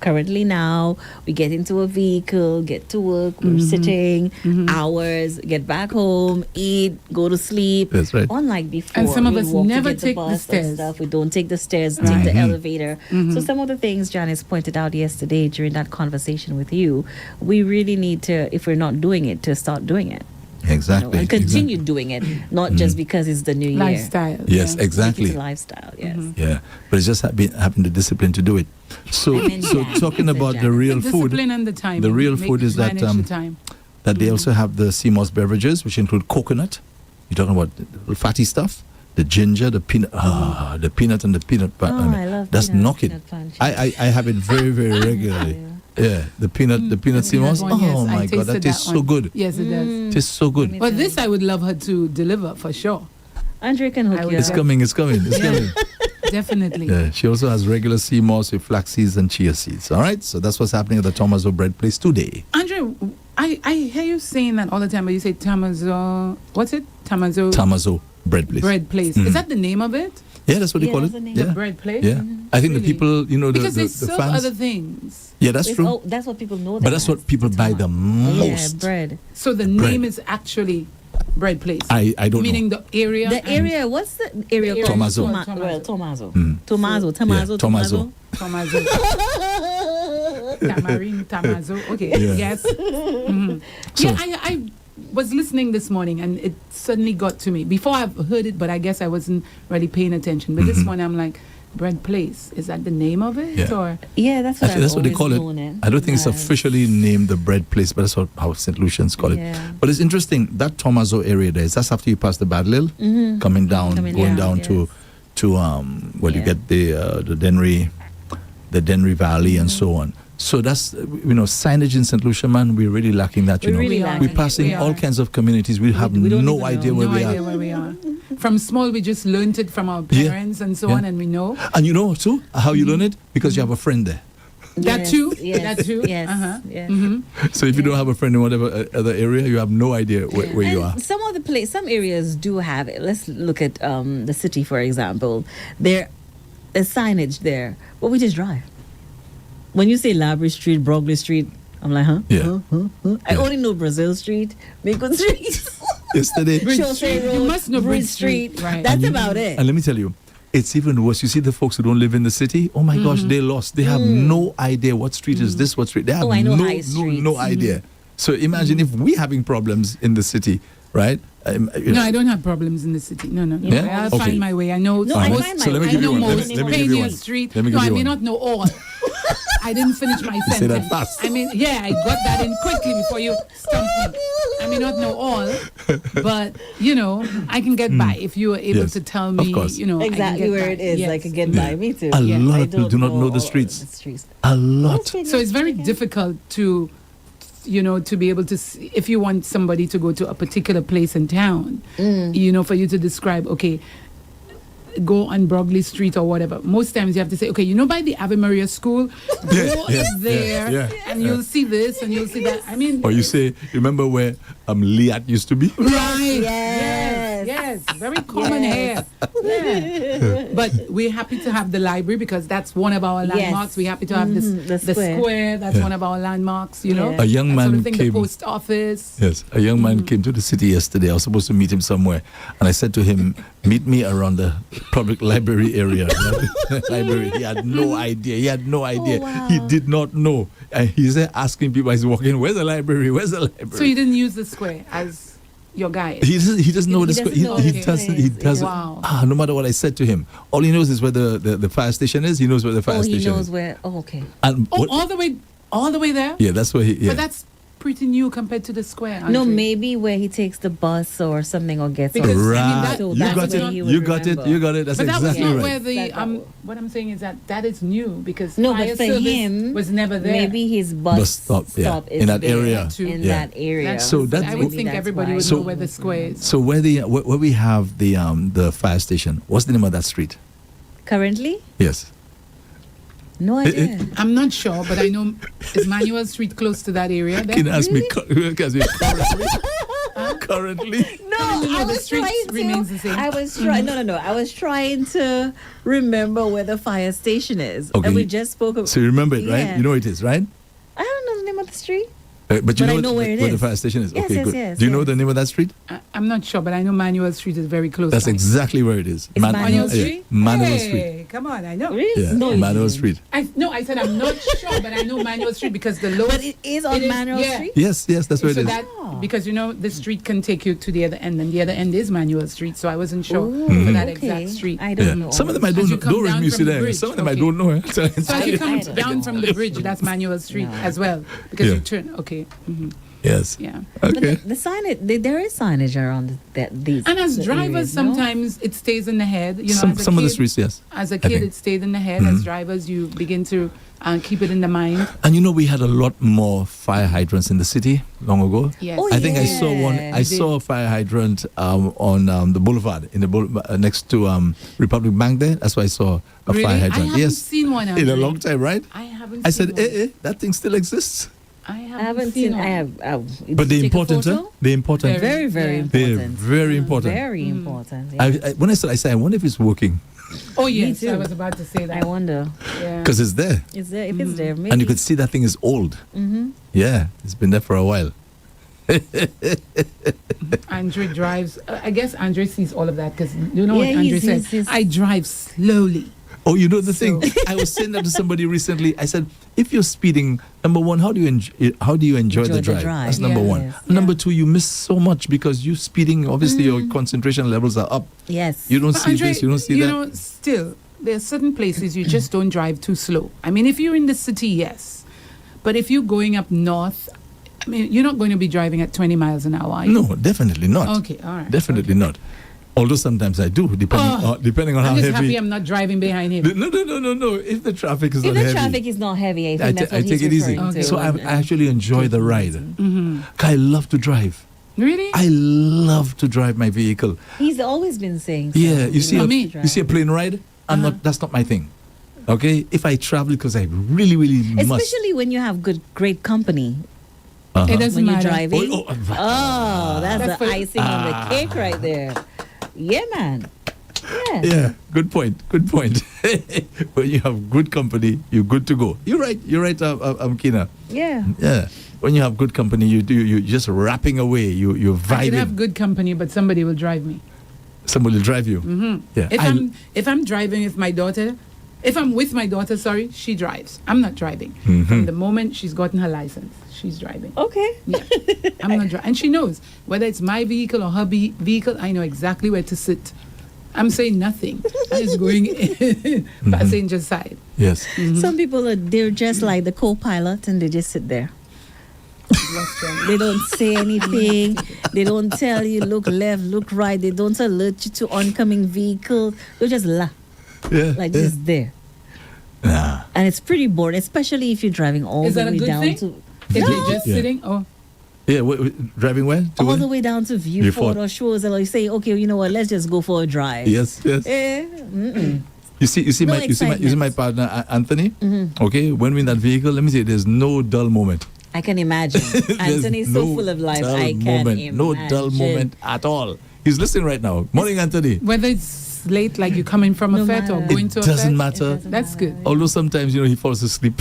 currently now we get into a vehicle, get to work, we're sitting hours, get back home, eat, go to sleep. That's right. Unlike before, And some of we us walk to never get take the bus and stairs. stuff. We don't take the stairs, take the elevator. So some of the things Janice pointed out yesterday during that conversation with you, we really need to, if we're not doing it, to start doing it. Exactly. And continue doing it, not just because it's the new year. Lifestyle. Yes, yeah. exactly. Make it a lifestyle, yes. Yeah, but it's just having the discipline to do it. So, And then Jan, talking said about Jan. the real The food, discipline and the time. the real food is that manage the time. that they also have the CMOS beverages, which include coconut. You're talking about the fatty stuff, the ginger, the peanut, the peanut and the peanut. I love that's peanut, knock it. peanut punch. I have it very very regularly. Yeah, the peanut CMOS. One, yes, Oh I my god, that tasted tastes so one. good. Yes, it does. Tastes so good. But this I would love her to deliver for sure. Andre can hook I you would It's up. coming. It's coming. It's coming. Definitely. Yeah, she also has regular CMOS with flax seeds and chia seeds. All right, so that's what's happening at the Tomaso Bread Place today. Andre, I hear you saying that all the time, but you say Tamazo, what's it? Tamazo Tamazo Bread Place. Bread Place. Is that the name of it? Yeah, that's what they Yeah, call that's it. the name. Yeah. The Bread Place? Yeah, I think the Really? people, the Because they the serve fans. other things. Yeah, that's It's- true. oh, that's what people know. But that's what people buy the Yeah, most. bread. So the Bread. name is actually Bread Place. I don't Meaning know. the area. The area, what's the area called? Tomaso. Well, Tomaso. Mm. Tomaso. Yeah, Tomaso. Tamazo. Tamarind, Tamazo. Okay. Yeah. Yes. Mhm. So- Yeah, I was listening this morning and it suddenly got to me. Before I've heard it, but I guess I wasn't really paying attention. But this morning I'm like, Bread Place. Is that the name of it? Yeah. Or Yeah, that's what Actually, that's I've what they always call known it. I don't think it's as. officially named the Bread Place, but that's how St. Lucians call it. Yeah. But it's interesting that Tomaso area there. That's after you pass the Badlil, coming down, Coming going down, down to you Yeah. get the Denry Valley and so on. So that's signage in St. Lucia, man. We're really lacking that. We're really lacking We're it. passing We all are. kinds of communities. We have we don't no even idea know. where no we idea are. where we are. From small, we just learned it from our Yeah. parents and so Yeah. on, and we know. And you know too how you learn it because you have a friend there. That Yes, too? Yes, That too? Yes. Uh-huh. Yes. So if you don't have a friend in whatever other area, you have no idea where you are. And some areas do have it. Let's look at the city, for example. There's signage there, but we just drive. When you say Library Street, Brogley Street, I'm like, huh? Yeah. I only know Brazil Street, Macon Street, Yesterday. Chaucer Road, You must know Bridge Street. Right. That's about it. And let me tell you, it's even worse. You see the folks who don't live in the city, oh my gosh, they're lost. They have no idea what street is this, what street. They have I know no high streets. no idea. So imagine if we having problems in the city, right? No, I don't have problems in the city. No. Yeah? I'll Okay. find my way. I know No, I most. find So let me I give you know one. most. Let me give you Pioneer one. Street. Let me No, give I you may one. not know all. I didn't finish my sentence. say that fast. I mean, yeah, I got that in quickly before you stumped me. I may not know all, but I can get by if you are able Yes, to tell of me. course. I can Exactly get where by. it is. Yes. I could get by. Me too. A Yeah, lot I of people do not know the all streets. the streets. A lot. So it's very difficult to be able to see, if you want somebody to go to a particular place in town, for you to describe, okay, go on Brogley Street or whatever. Most times you have to say, okay, by the Ave Maria School, go there, and you'll see this and you'll see that. I mean, Or you say, remember where Liat used to be? right? Yes. Yes, very common here. Yeah. But we're happy to have the library because that's one of our landmarks. We're happy to have The the square. square. That's one of our landmarks. Yeah. A young That man sort of thing, came. the post office. Yes, a young man came to the city yesterday. I was supposed to meet him somewhere, and I said to him, "Meet me around the public library area." Library. He had no idea. wow. He did not know, and he's there asking people as he's walking, "Where's the library? Where's the library?" So you didn't use the square as your guide. He doesn't know He the doesn't square. know He the doesn't. place. He doesn't. Wow. No matter what I said to him, all he knows is where the fire station is. He knows where the fire Oh, he station knows is. where. Oh, okay. And Oh, what- all the way there. yeah, that's where he. Yeah. But that's pretty new compared to the square. No, Andre. maybe where he takes the bus or something or gets Because, on. I mean, right. that- So you that's got where it. he would You got it. remember. You got it. That's But that was exactly not right. where the That- what I'm saying is that is new because No, fire but for service him, was never there. maybe his bus stop, yeah, is in that there, area. In Yeah. that area. That's- So that- I would think That's everybody why. would So- know where the square is. So where we have the fire station, what's the name of that street? Currently, Yes. no idea. I'm not sure, but I know is Manuel Street close to that area. There? Can you ask me currently? No, know I the was street trying to. remains the same. I was trying. No. I was trying to remember where the fire station is. Okay. And we just spoke of. So you remember it, right? Yeah. You know it is, right? I don't know the name of the street. But you But I know, know where it where the is. fire station is. Yes, Okay, yes, good. yes, Do you know yes. the name of that street? I'm not sure, but I know Manuel Street is very close. That's by. exactly where it is. It's Manuel yeah, Street? Manuel Hey, Street. come on, I know. Really? Yeah, No, you Manuel didn't. Street. I said I'm not sure, but I know Manuel Street because the lowest. But it is on It is- Manuel yeah. Street. Yes, that's where it so is. that because the street can take you to the other end, and the other end is Manuel Street. So I wasn't sure Ooh, for that okay. exact street. I don't Yeah. know. Some of them I As don't you know. come Don't down make me from sit the there. bridge, Some of them I okay. don't know. So as you come I don't down know. from the bridge, that's Manuel Street No. as well because Yeah. you turn. Okay, Yes. yeah. But Okay. the signage, there is signage around these. And as the drivers, areas, no? sometimes it stays in the head. You know, Some as a of the kid- streets, yes. As a I kid, think. it stayed in the head. As drivers, you begin to keep it in the mind. And we had a lot more fire hydrants in the city long ago. Yes. Oh, I think I saw one. Yeah. I saw a fire hydrant on the boulevard next to Republic Bank. There, that's why I saw a Really? fire I hydrant. haven't yes, seen one. in a Andre. long time, right? I haven't. I seen said, one. that thing still exists. I I haven't seen. one. I have. Did But you they're take a important, huh? photo? They're important. Very, very Yeah. They're important. very important. Very important. Yeah. When I said, I said, I wonder if it's working Oh yes, too. I was about to say I that. wonder. Yeah. because it's there, Is there? If it's there, maybe. and you could see that thing is old. Mm-hmm. Yeah, it's been there for a while. Andre drives. I guess Andre sees all of that because you know what Yeah, Andre he's- said. he's- I drive slowly. Oh, you know the So- thing. I was saying that to somebody recently. I said, if you're speeding, number one, how do you enjoy the drive? That's number Yeah. one. Yes, Number yeah. two, you miss so much because you speeding. Obviously, your concentration levels are up. Yes. You don't But see Andre, this. You don't see you that. know, still there are certain places you just don't drive too slow. I mean, if you're in the city, yes, but if you're going up north, I mean, you're not going to be driving at 20 miles an hour. Are you? No, definitely not. Okay, all right. Definitely not. Although sometimes I do, depending on how I'm just heavy. happy I'm not driving behind him. No. If the traffic is If not the heavy, traffic is not heavy, I I think that's what take he's it easy. referring to. So I And- actually enjoy the ride. Mm-hmm. I love to drive. Really? I love to drive my vehicle. He's always been saying. So. Yeah, you see, For me. you see a plane ride. That's not my thing. Okay, if I travel because I really, really must. Especially when you have great company. It doesn't When you're matter. driving. That's That's the for- icing on the cake right there. Yeah, man. Yeah. Yeah, good point. Good point. When you have good company, you're good to go. You're right. You're right, Keena. Yeah. Yeah. When you have good company, you're just rapping away. You're I could have vibing. good company, but somebody will drive me. Somebody will drive you. Yeah. If I'm driving with my daughter, if I'm with my daughter, sorry, she drives. I'm not driving. From the moment she's gotten her license, she's driving. Okay. Yeah. I'm not driving. And she knows whether it's my vehicle or her vehicle, I know exactly where to sit. I'm saying nothing. I'm just going in passenger side. Yes. Some people they're just like the co-pilot and they just sit there. They don't say anything. They don't tell you look left, look right. They don't alert you to oncoming vehicles. They just Yeah. just there. Nah. And it's pretty boring, especially if you're driving all Is the that a way good down thing? to If you're just Yeah. sitting, Yeah. Driving where? To all where? the way down to Viewfort or Shores, or you say, okay, you know what? Let's just go for a drive. Yes. Yes. You see No my excitement. partner Anthony. Okay, when we're in that vehicle, let me say, there's no dull moment. I can imagine. Anthony's so full of life. dull I can moment. imagine. No dull moment at all. He's listening right now. Morning, Anthony. whether it's late, like you're coming from a No fete or matter. going It to a doesn't fete, matter. that's good. Although sometimes he falls asleep.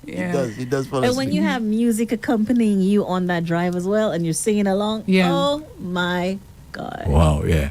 Yeah. He does fall And asleep. when you have music accompanying you on that drive as well, and you're singing along, Yeah. oh my God. Wow, yeah.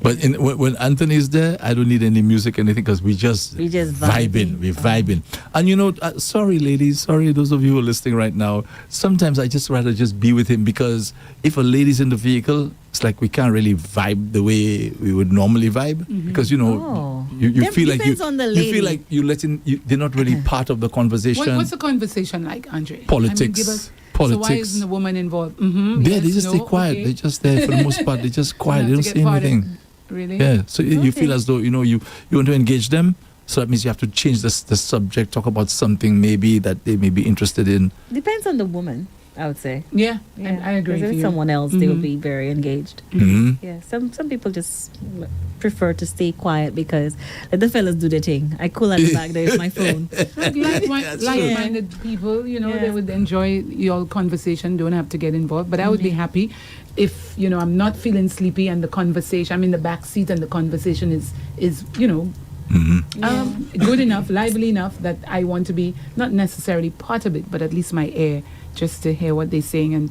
But when Anthony is there, I don't need any music, anything, because we just vibing. We're vibing. And sorry, ladies, sorry, those of you who are listening right now. Sometimes I just rather just be with him, because if a lady's in the vehicle, it's like we can't really vibe the way we would normally vibe, because Oh. you feel like Depends on the lady. you feel like you're they're not really part of the conversation. What's the conversation like, Andre? Politics. So Politics. why isn't the woman involved? Yeah, they just stay quiet. Okay. They're just there for the most part. They're just quiet. They Not don't to say get part anything. in. Really? Yeah, so you Okay. feel as though you want to engage them, so that means you have to change the subject, talk about something maybe that they may be interested in. Depends on the woman, I would say. Yeah, Yeah. I agree 'Cause with if you. someone else, they would be very engaged. Mm-hmm. Yeah, some people just prefer to stay quiet because let the fellas do their thing. I cool at the back there with my phone. Like-minded people, they would enjoy your conversation, don't have to get involved. But I would be happy if, I'm not feeling sleepy and the conversation, I'm in the back seat and the conversation is good enough, lively enough that I want to be not necessarily part of it, but at least my ear, just to hear what they're saying and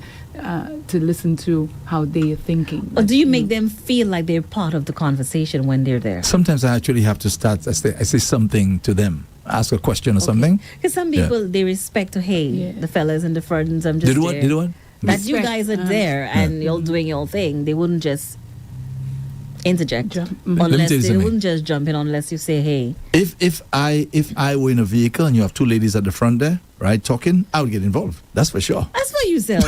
to listen to how they're thinking. Or do you make them feel like they're part of the conversation when they're there? Sometimes I actually have to start. I say something to them, ask a question or something. Because some people, they respect to, hey, the fellas in the front, I'm just They do what? there. They do what? That you Respect. guys are there and you're doing your thing. They wouldn't just interject. Jump. Let me Unless tell you they something. wouldn't just jump in unless you say, hey. If I were in a vehicle and you have two ladies at the front there, right, talking, I would get involved. That's for sure. As for yourself,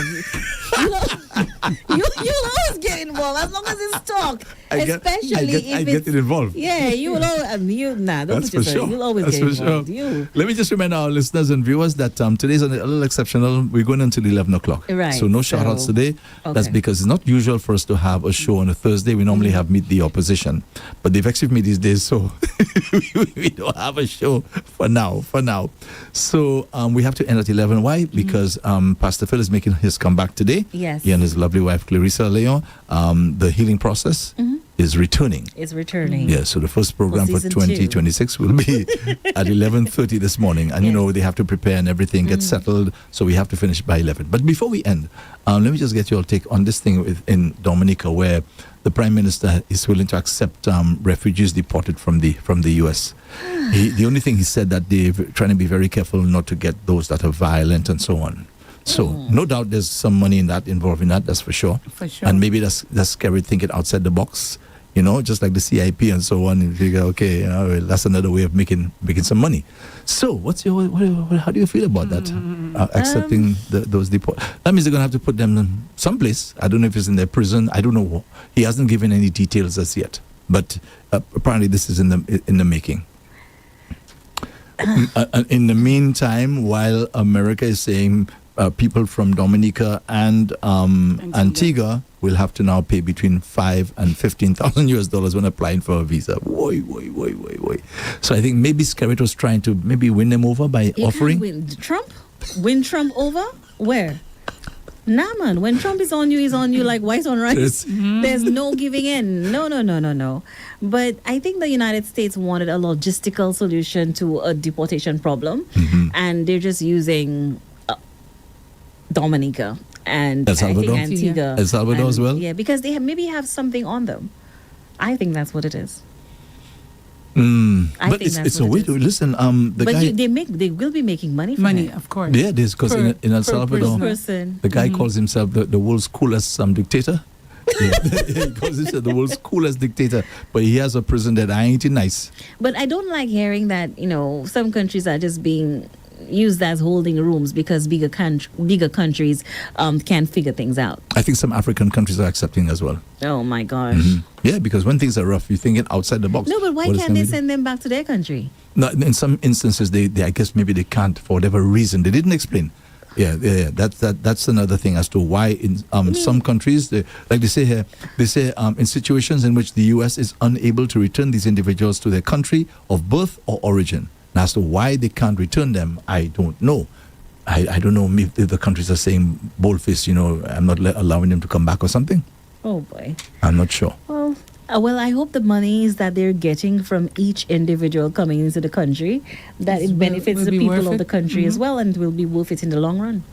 you'll always get involved as long as it's talk. I Especially get involved. Yeah, you will always. Don't That's put for yourself. sure. You'll always That's get for involved. sure. You. Let me just remind our listeners and viewers that today's a little exceptional. We're going until 11 o'clock. Right, So no shout outs so- today. That's okay. because it's not usual for us to have a show on a Thursday. We normally have Meet the Opposition. But they've vexed with me these days, so we don't have a show for now. So we have to end at 11. Why? Because Pastor Phil is making his comeback today. Yes. He and his lovely wife, Clarissa Leon. The healing process is returning. It's returning. Yeah, so the first program for season 2026 will be at 11:30 this morning. And, they have to prepare and everything, get settled. So we have to finish by 11. But before we end, let me just get your take on this thing in Dominica, where the Prime Minister is willing to accept refugees deported from the U.S. The only thing he said that they're trying to be very careful not to get those that are violent and so on. So no doubt there's some money involved in that, that's for sure. For sure. And maybe that's scary thinking outside the box, just like the CIP and so on. You figure, okay, well, that's another way of making some money. So how do you feel about that? Accepting those deport? That means they're going to have to put them someplace. I don't know if it's in their prison. I don't know. He hasn't given any details as yet. But apparently this is in the making. In the meantime, while America is saying people from Dominica and Antigua will have to now pay between $5,000 and $15,000 when applying for a visa. Boy. So I think maybe Skerritt was trying to maybe win them over by offering. Win Trump over? Where? Nah, man. When Trump is on you, he's on you like white on rice. There's no giving in. No. But I think the United States wanted a logistical solution to a deportation problem, and they're just using Dominica and El Salvador? I think Antigua. El Salvador as well? Yeah, because they maybe have something on them. I think that's what it is. But it's a way to listen. They will be making money from it. Of course. Yeah, it is, because in El Salvador, the guy calls himself the world's coolest dictator. He calls himself the world's coolest dictator, but he has a prison that ain't nice. But I don't like hearing that, some countries are just being used as holding rooms because bigger countries can't figure things out. I think some African countries are accepting as well. Oh my gosh. Yeah, because when things are rough, you're thinking outside the box. No, but why can't they send them back to their country? No, in some instances, they I guess maybe they can't for whatever reason. They didn't explain. Yeah. That's another thing as to why in some countries, like they say here, in situations in which the U.S. is unable to return these individuals to their country of birth or origin. Now, as to why they can't return them, I don't know. I don't know if the countries are saying boldface, I'm not allowing them to come back or something. Oh boy. I'm not sure. Well, I hope the monies that they're getting from each individual coming into the country, that it benefits the people of the country as well, and will be worth it in the long run.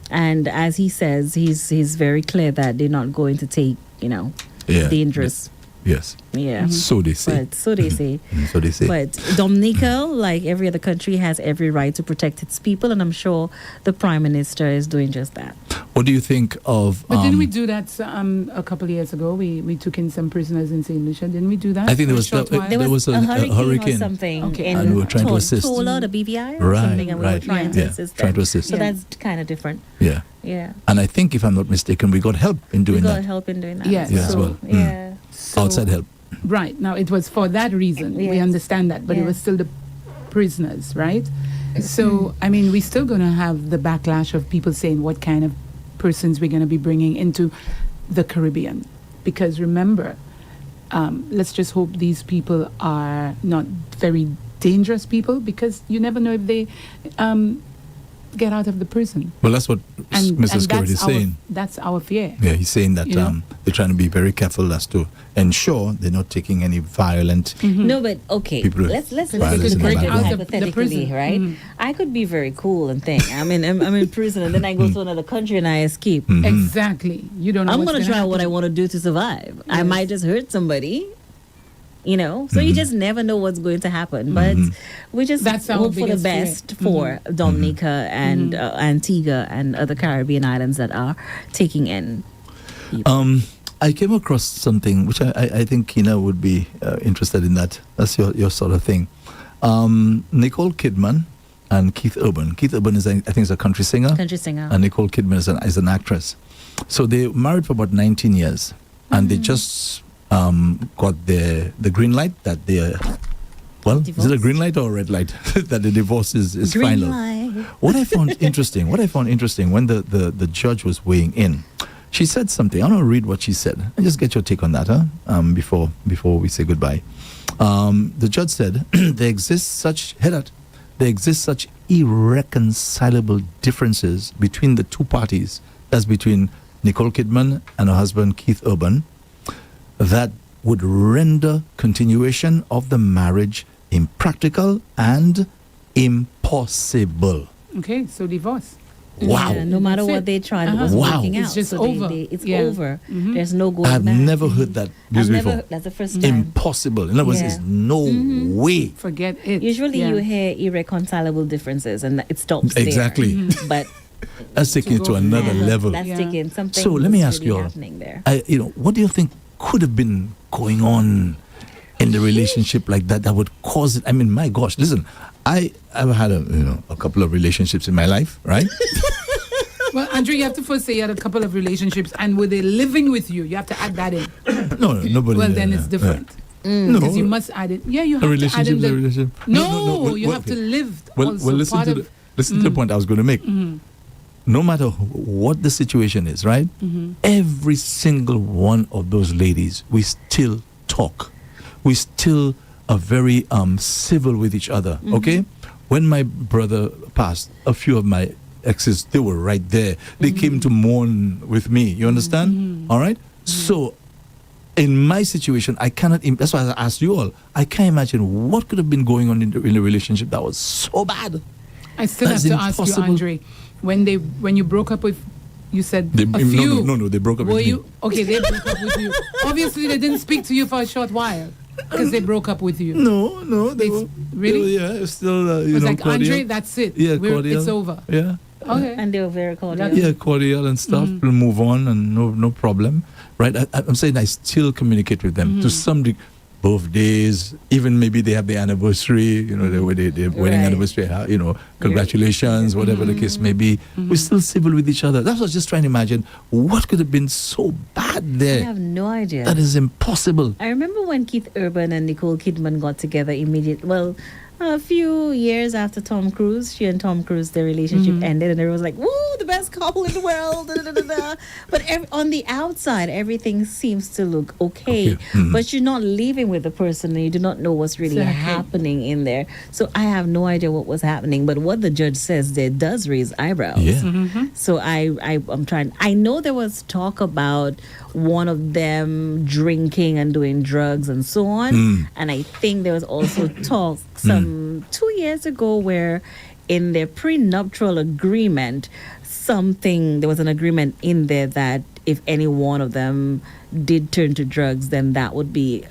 And as he says, he's very clear that they're not going to take, dangerous. Yes. Yeah. So they say. So they say. But Dominica, like every other country, has every right to protect its people, and I'm sure the Prime Minister is doing just that. What do you think of... But didn't we do that a couple of years ago? We took in some prisoners in St. Lucia. Didn't we do that? I think there was a hurricane or something. Okay. And we were trying to assist. Tola, the BVI or right, something, and we were trying to assist them. Trying to assist. So that's kind of different. Yeah. Yeah. And I think, if I'm not mistaken, we got help in doing that. We got help in doing that. Yes. Yeah, as well. Yeah. So, outside help. Right. Now, it was for that reason. Yes. We understand that. But it was still the prisoners, right? So, I mean, we're still going to have the backlash of people saying what kind of persons we're going to be bringing into the Caribbean. Because remember, let's just hope these people are not very dangerous people, because you never know if they get out of the prison. Well, that's what Mr. Skerritt is saying. That's our fear. Yeah, he's saying that they're trying to be very careful as to ensure they're not taking any violent... No, but okay, let's look at it hypothetically, right? I could be very cool and think, I'm in prison, and then I go to another country and I escape. Exactly. You don't know I'm going to try what I want to do to survive. Yes. I might just hurt somebody. So you just never know what's going to happen. But we just hope for the best for Dominica and Antigua and other Caribbean islands that are taking in people. I came across something which I think Keena would be interested in. That's your sort of thing. Nicole Kidman and Keith Urban. Keith Urban is, I think, is a country singer. And Nicole Kidman is an actress. So they married for about 19 years. And they just... got the green light that they is it a green light or a red light that the divorce is green final. Light. What I found interesting when the judge was weighing in, she said something. I want to read what she said and just get your take on that, before we say goodbye. The judge said there exists such irreconcilable differences between the two parties, that's between Nicole Kidman and her husband Keith Urban, that would render continuation of the marriage impractical and impossible. Okay, so divorce. Wow. Yeah, no matter what they tried, it wasn't working out. It's just so over. It's over. There's no going I've back. never heard that used before. That's the first time. Impossible. In other words, there's no way. Forget it. Usually you hear irreconcilable differences and it stops there. Exactly. But that's taking it to another level. That's taking something. So let me ask really you, happening there. What do you think could have been going on in the relationship like that would cause it? I mean, my gosh, listen, I've had a couple of relationships in my life, right? Well, Andre, you have to first say you had a couple of relationships, and were they living with you? You have to add that in. No, nobody. Well, then it's different. No, because you must add it. Yeah, you have to add in the relationship. No, you have to live. Well, listen to the point I was going to make. no matter what the situation is, right? Every single one of those ladies, we still talk. We still are very civil with each other, okay? When my brother passed, a few of my exes, they were right there. They came to mourn with me. You understand? All right? So, in my situation, I cannot, that's why I asked you all, I can't imagine what could have been going on in the relationship that was so bad. I still have to ask you, Andre, when you broke up with, you said a few. No, they broke up with me. Okay, they broke up with you. Obviously, they didn't speak to you for a short while because they broke up with you. No, they were, really? Yeah, still, you was know, like, cordial. Andre, that's it. Yeah, cordial. It's over. Yeah. Okay. And they were very cordial. Yeah, cordial and stuff. We'll move on and no problem. Right? I'm saying I still communicate with them to some degree. Birthdays, even maybe they have the anniversary, you know, their wedding anniversary, you know, congratulations, whatever the case may be. We're still civil with each other. That's what I was just trying to imagine. What could have been so bad there? I have no idea. That is impossible. I remember when Keith Urban and Nicole Kidman got together a few years after Tom Cruise. She and Tom Cruise, their relationship ended, and everyone was like, woo, the best couple in the world. Da, da, da, da. But on the outside, everything seems to look okay. But you're not living with the person, and you do not know what's really happening in there. So I have no idea what was happening. But what the judge says there does raise eyebrows. Yeah. So I'm trying. I know there was talk about one of them drinking and doing drugs and so on. And I think there was also talk 2 years ago where in their prenuptial agreement, there was an agreement in there that if any one of them did turn to drugs, then that would be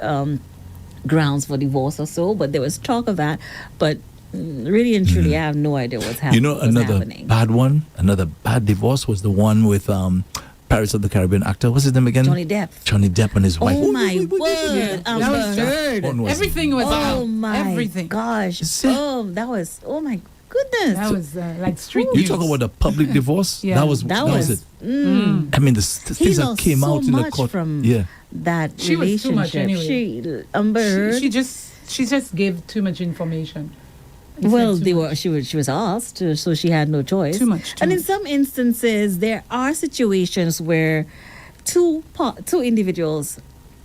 grounds for divorce or so. But there was talk of that. But really and truly, I have no idea what's happening. You know, another bad one, another bad divorce was the one with Pirates of the Caribbean actor. What's his name again? Johnny Depp. Johnny Depp and his wife. Oh my word! That was heard. Everything was out. Oh my everything. gosh! Oh my goodness! That was like street You news. talk about a public divorce. Yeah. That was it. I mean, the things that came out in the court. From that She was too much relationship. anyway. She just gave too much information. Well, she was asked, so she had no choice. Too much. And in some instances, there are situations where two individuals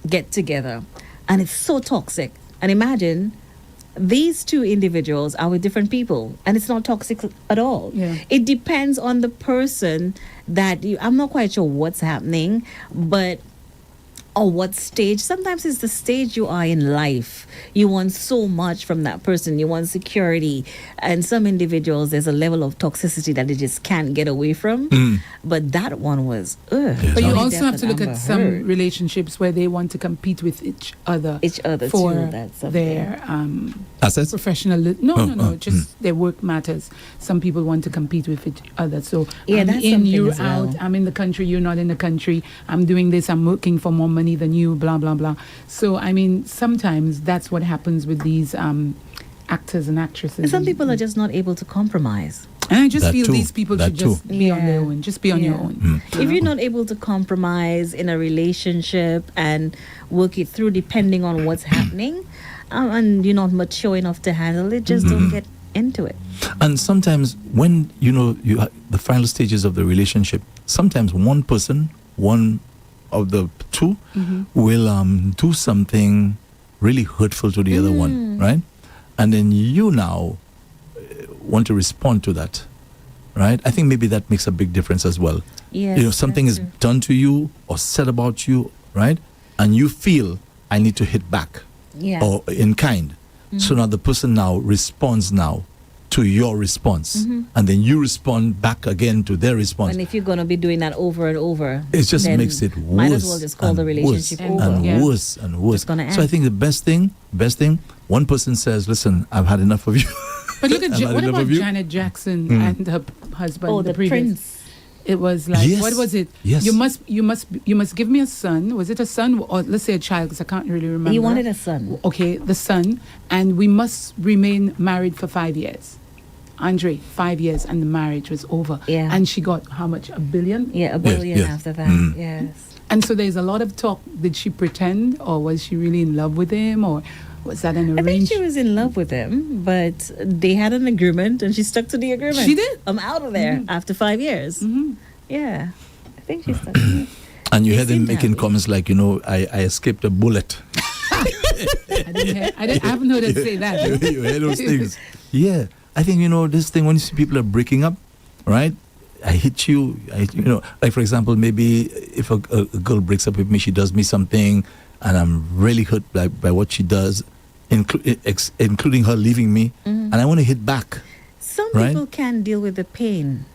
get together, and it's so toxic. And imagine these two individuals are with different people, and it's not toxic at all. Yeah. It depends on the person I'm not quite sure what's happening, but or what stage. Sometimes it's the stage you are in life. You want so much from that person. You want security. And some individuals, there's a level of toxicity that they just can't get away from. But that one was, But you also have to look at some relationships where they want to compete with each other for too. That's their assets. professional. No, just their work matters. Some people want to compete with each other. So I'm that's in, something you're as well. out. I'm in the country. You're not in the country. I'm doing this. I'm working for more money than you. Blah blah blah. So I mean, sometimes that's what happens with these actors and actresses. And some people are just not able to compromise. And I just That feel too. these people That should just too. be on their Yeah. own. Just be on your Yeah. own. If you're not able to compromise in a relationship and work it through depending on what's happening, and you're not mature enough to handle it, just don't get into it. And sometimes when you are the final stages of the relationship, sometimes one person, one of the two, will do something really hurtful to the other one, right? And then you now want to respond to that, right? I think maybe that makes a big difference as well. Yes, Something is that's true. done to you or said about you, right? And you feel I need to hit back or in kind. So now the person now responds now to your response, and then you respond back again to their response. And if you're going to be doing that over and over, It just then makes it worse. might as well just call the and relationship worse over. and Yeah. worse and worse. It's gonna So I end. think the best thing, one person says, "Listen, I've had enough of you." But look at I've had what enough about of you. Janet Jackson and her husband? Oh, the previous. prince. It was like, Yes. what was it? Yes. You must give me a son. Was it a son or let's say a child? Because I can't really remember. He wanted a son. Okay, the son, and we must remain married for 5 years. Andre, 5 years, and the marriage was over. Yeah. And she got how much? $1 billion. Yeah, $1 billion yes. after that. Yes. And so there's a lot of talk. Did she pretend, or was she really in love with him, or Was that an I think arranged? she was in love with him, but they had an agreement and she stuck to the agreement. She did? I'm out of there after 5 years. Yeah. I think she stuck to it. And you They heard him seemed making happy. comments like, I escaped a bullet. I haven't heard her say that. You hear those things. Yeah. I think, this thing, when you see people are breaking up, right? I hit you. Like, for example, maybe if a girl breaks up with me, she does me something, and I'm really hurt by what she does, including her leaving me, and I want to hit back. Some Right? people can deal with the pain.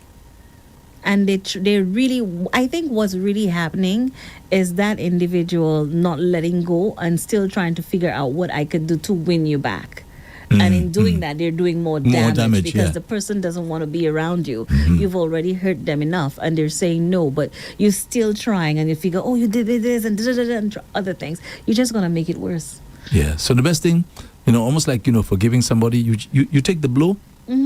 And they really, I think what's really happening is that individual not letting go and still trying to figure out what I could do to win you back. And in doing that, they're doing more damage because the person doesn't want to be around you. You've already hurt them enough, and they're saying no, but you're still trying, and you figure, oh, you did this and other things. You're just going to make it worse. Yeah. So the best thing, almost like, forgiving somebody, you take the blow,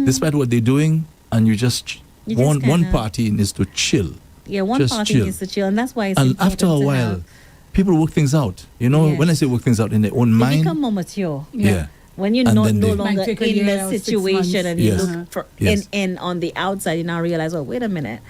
despite what they're doing, and you just one kinda- party needs to chill. Yeah, one Just party chill. needs to chill, and that's why it's And important after a to while, have- people work things out. When I say work things out in their own they mind. become more mature. Yeah. When you're And no then they- longer Might take a in year the or 6 situation months. and you Yes. look for Yes. in on the outside, you now realize, oh, wait a minute,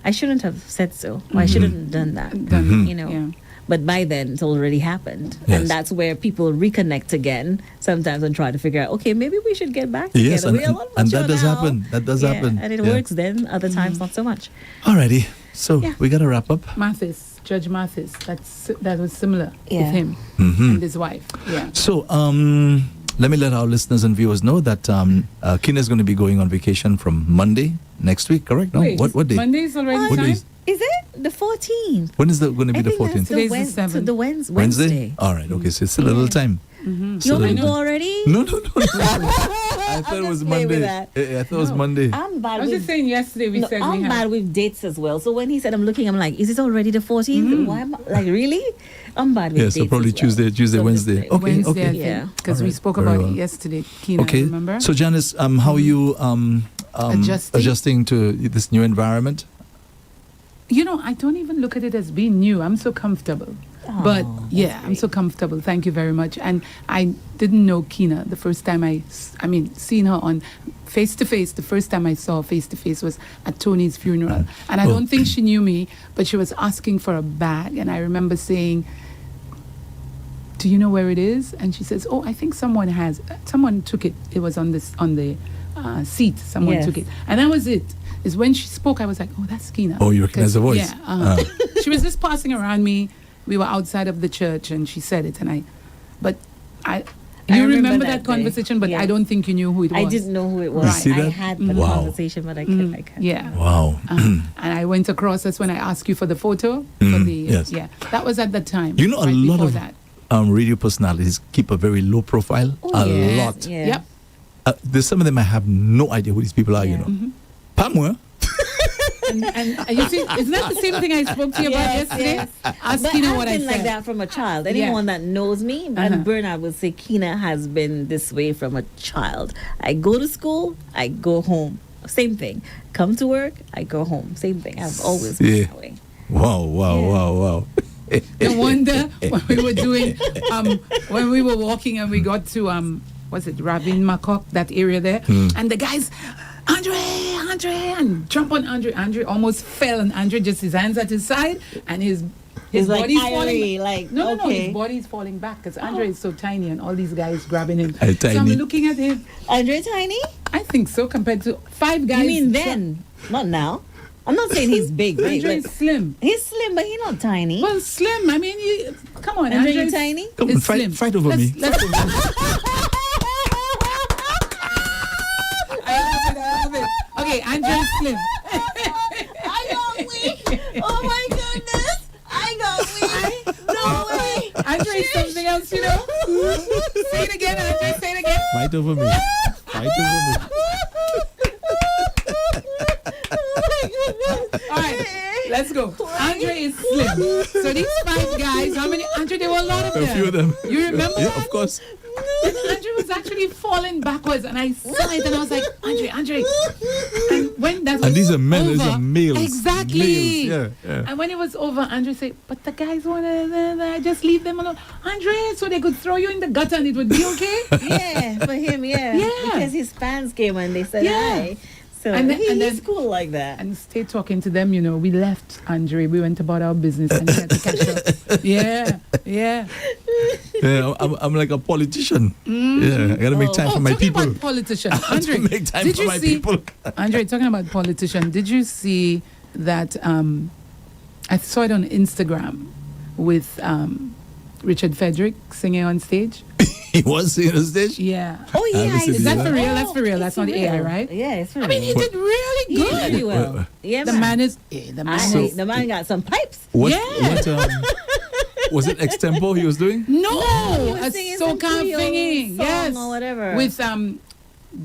I shouldn't have said so. Or I shouldn't have done that. Yeah. But by then, it's already happened. Yes. And that's where people reconnect again sometimes and try to figure out, okay, maybe we should get back together. Yes, and- We're a lot and mature that does now. happen. That does happen. And it Yeah. works then, other times not so much. Alrighty. So Yeah. we got to wrap up. Judge Mathis, that was similar Yeah. with him Mm-hmm. and his wife. Yeah. So let me let our listeners and viewers know that Keena is going to be going on vacation from Monday next week, correct? No? Wait, What day? Monday's already What day time? is- Is it the 14th? When is going to be I the think that's 14th? Today's the Wed- 7th. the Wednesday. All right. Okay. So it's still a little time. You Still a want me to little go time. already? No. I thought it was just play with Monday. that. I thought it was Monday. I'm bad I was with just saying yesterday we said we I'm had. bad with dates as well. So when he said I'm looking, I'm like, is it already the 14th? Why am I, like, really? I'm bad with Yeah, dates. so probably as well. Tuesday, So Wednesday. just- Okay, Wednesday, okay. I think, Yeah. because we Alright, spoke very about well. it yesterday. Keena, Okay. remember? So Janice, how are you adjusting to this new environment? I don't even look at it as being new. I'm so comfortable. But yeah, I'm so comfortable. Thank you very much. And I didn't know Keena the first time seeing her on face to face. The first time I saw her face to face was at Tony's funeral. And I don't think she knew me, but she was asking for a bag. And I remember saying, do you know where it is? And she says, oh, I think someone took it. It was on the seat. Someone Yes. took it. And that was it. Is when she spoke, I was like, oh, that's Keena. Oh, you recognize the voice? Yeah. She was just passing around me. We were outside of the church, and she said it, you remember that day. conversation, but Yeah. I don't think you knew who it was. I didn't know who it was. You see I that? had the Wow. conversation, but I can't. Yeah. Wow. And I went across. That's when I asked you for the photo. Yes. Yeah. That was at the time. You know, a right lot before of that. radio personalities keep a very low profile. Oh, a yes. lot. Yeah. Yep. There's some of them I have no idea who these people are. Yeah. Pamwa. And you see, isn't that the same thing I spoke to you about yesterday? Yes. Ask But Keena I've what I been said. like that from a child. Anyone that knows me, and Bernard would say, Keena has been this way from a child. I go to school, I go home. Same thing. Come to work, I go home. Same thing. I've always been that way. Wow. No wonder when we were doing, when we were walking and we got to, was it Rabin Makok, that area there? And the guys, Andre, and jump on Andre. Andre almost fell, and Andre just his hands at his side, and his He's like body's irie, falling. like, No, okay. his body's falling back because Andre is so tiny, and all these guys grabbing him. Tiny. So I'm looking at him. Andre Tiny? I think so compared to 5 guys. You mean then? Not now. I'm not saying he's big. Andre but is slim. he's slim, but he's not tiny. Well, slim. I mean, come on, Andre, Andre you tiny? Come on, is slim. fight over me. Let's I love it. Okay, Andre is slim. I got weak. Oh my goodness. I got weak. No way. Andre is something else, Say it again, Andre. Say it again. Fight over me. All right, let's go. Andre is slim. So these 5 guys, how many? Andre, there were a lot of them. A few of them. You remember? Yeah, of course. And Andre was actually falling backwards, and I saw it, and I was like, Andre. And when that was And these are men, these over, are males. Exactly. Males, yeah. And when it was over, Andre said, but the guys want to just leave them alone. Andre, so they could throw you in the gutter and it would be okay? Yeah, for him, yeah. Yeah. Because his fans came and they said hi. So And then- and he's then- cool like that. And stay talking to them, we left Andre. We went about our business and he had to catch up. Yeah. Yeah, I'm like a politician. Yeah, I gotta make time for my talking people. about politician. I have Andre, to make time did for you my see, people. Andre, talking about politician, did you see that I saw it on Instagram with Richard Frederick singing on stage? He was singing on stage. Yeah. Oh, yeah. haven't seen Is that Yeah. for real? That's for real. it's That's not for AI, real. right? Yeah, it's for I mean, he real. did really He did good. really well. Yeah, The man is... the man I, is... the man got some pipes. What? Yeah. What, was it extempo he was doing? No, he was a singing some soca Creole singing, song yes, or whatever. with And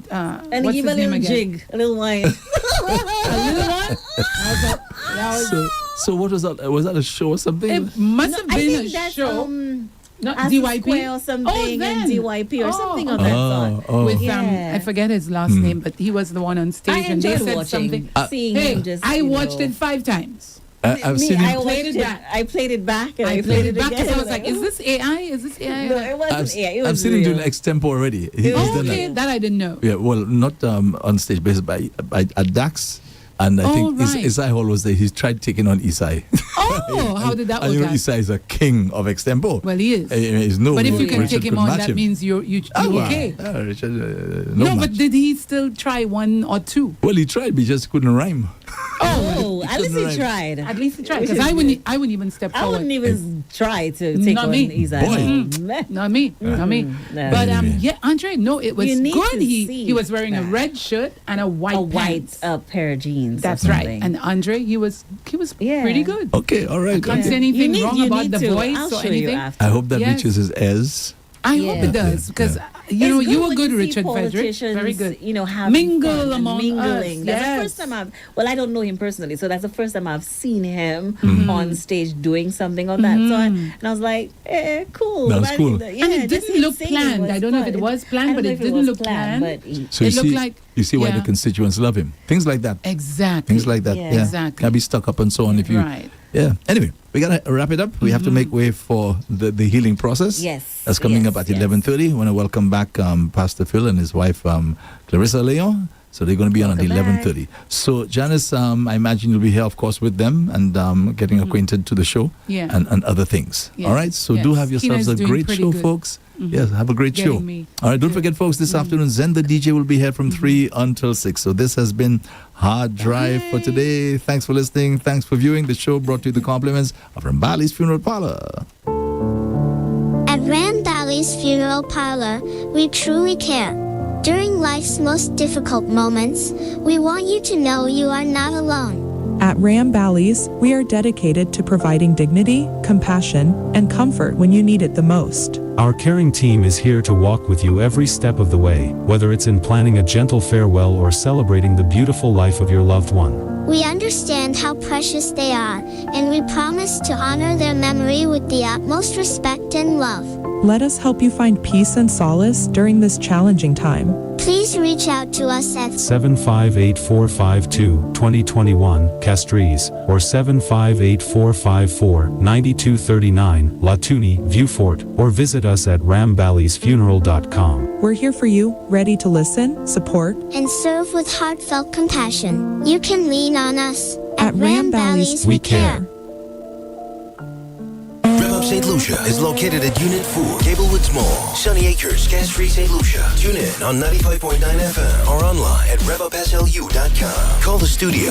what's he his gave a name little again? jig, a little wine. A little one. That was, So what was that? Was that a show or something? it must have I been think a that's show. Not Not DYP DYP or something, then. and DYP or something of that sort. Oh. With Yeah. I forget his last name, but he was the one on stage, I and they enjoyed said watching, something. seeing Hey, him just. I watched it 5 times. I've Me, seen I him. watched Played it it. back. I played it back and I played it back again. because I was like, "Is this AI? Is this AI?" No, it wasn't. Yeah, it was I've seen him real. doing extempo already. He's Oh, done okay, that. that I didn't know. Yeah, well, not on stage, but at Dax. And I think right. Isai Hall was there. He tried taking on Isai. Oh, how did that And work out? Isai is a king of extempo. Well, he is. He's no But if you can Richard take him could on, match that him. means you're well, okay. Richard, No, match. but did he still try 1 or 2? Well, he tried, but he just couldn't rhyme. Oh, at least couldn't he tried. At least he tried. Which Because is I wouldn't even step I forward. wouldn't even try to take Not on me. Isa. Boy. Not me. Not me. No. But Anyway. yeah, Andre, no, it was You need good. to He see was wearing a that. red shirt and a white A white pants. pair of jeans. That's or right. something. And Andre, he was Yeah. pretty good. Okay, all right. Can't okay. say anything wrong you about need the to. voice I'll or show you anything. after. I hope that Yes. reaches his ears. I hope Yeah. it does because It's you good were when good, you see Richard Frederick. politicians, Very good. having Mingle fun and among mingling. us, That's the yes. first time I don't know him personally, so that's the first time I've seen him Mm-hmm. on stage doing something on that. So and I was like, cool. That's I cool. think And it just didn't him look singing planned. was I don't know if fun. it was planned, I don't but know it if didn't was look planned. But So It looked like you see why the yeah. constituents love him. Things like that. Exactly. Things like that. Yeah. Yeah. Exactly. Can't be stuck up and so on if you. Right. Yeah. Anyway, we gotta wrap it up. We have to make way for the healing process. Yes, That's coming yes, up at yes. 11:30. I want to welcome back Pastor Phil and his wife Clarissa Leon. So they're going to be on at Welcome 11:30. So Janice, I imagine you'll be here, of course, with them and getting acquainted to the show Yeah. and other things. Yes, All right. So do yes. have yourselves Keena is a doing great pretty show, good. folks. Yes, have a great Getting show. me. All right. Don't forget, folks, this afternoon, Zen the DJ will be here from 3 until 6. So this has been Hard Drive for today. Thanks for listening. Thanks for viewing the show. Brought to you the compliments of Rambali's Funeral Parlor. At Rambali's Funeral Parlor, we truly care. During life's most difficult moments, we want you to know you are not alone. At Ram Bally's, we are dedicated to providing dignity, compassion, and comfort when you need it the most. Our caring team is here to walk with you every step of the way, whether it's in planning a gentle farewell or celebrating the beautiful life of your loved one. We understand how precious they are, and we promise to honor their memory with the utmost respect and love. Let us help you find peace and solace during this challenging time. Please reach out to us at 758-452-2021, Castries, or 758-454-9239, Latuni, Viewfort, or visit us at ramballysfuneral.com. We're here for you, ready to listen, support. and serve with heartfelt compassion. You can lean on us. At Ram Bally's, we care. REV-UP St. Lucia is located at Unit 4, Gablewoods Mall, Sunny Acres, Gas-Free St. Lucia. Tune in on 95.9 FM or online at REVUPSLU.com. Call the studio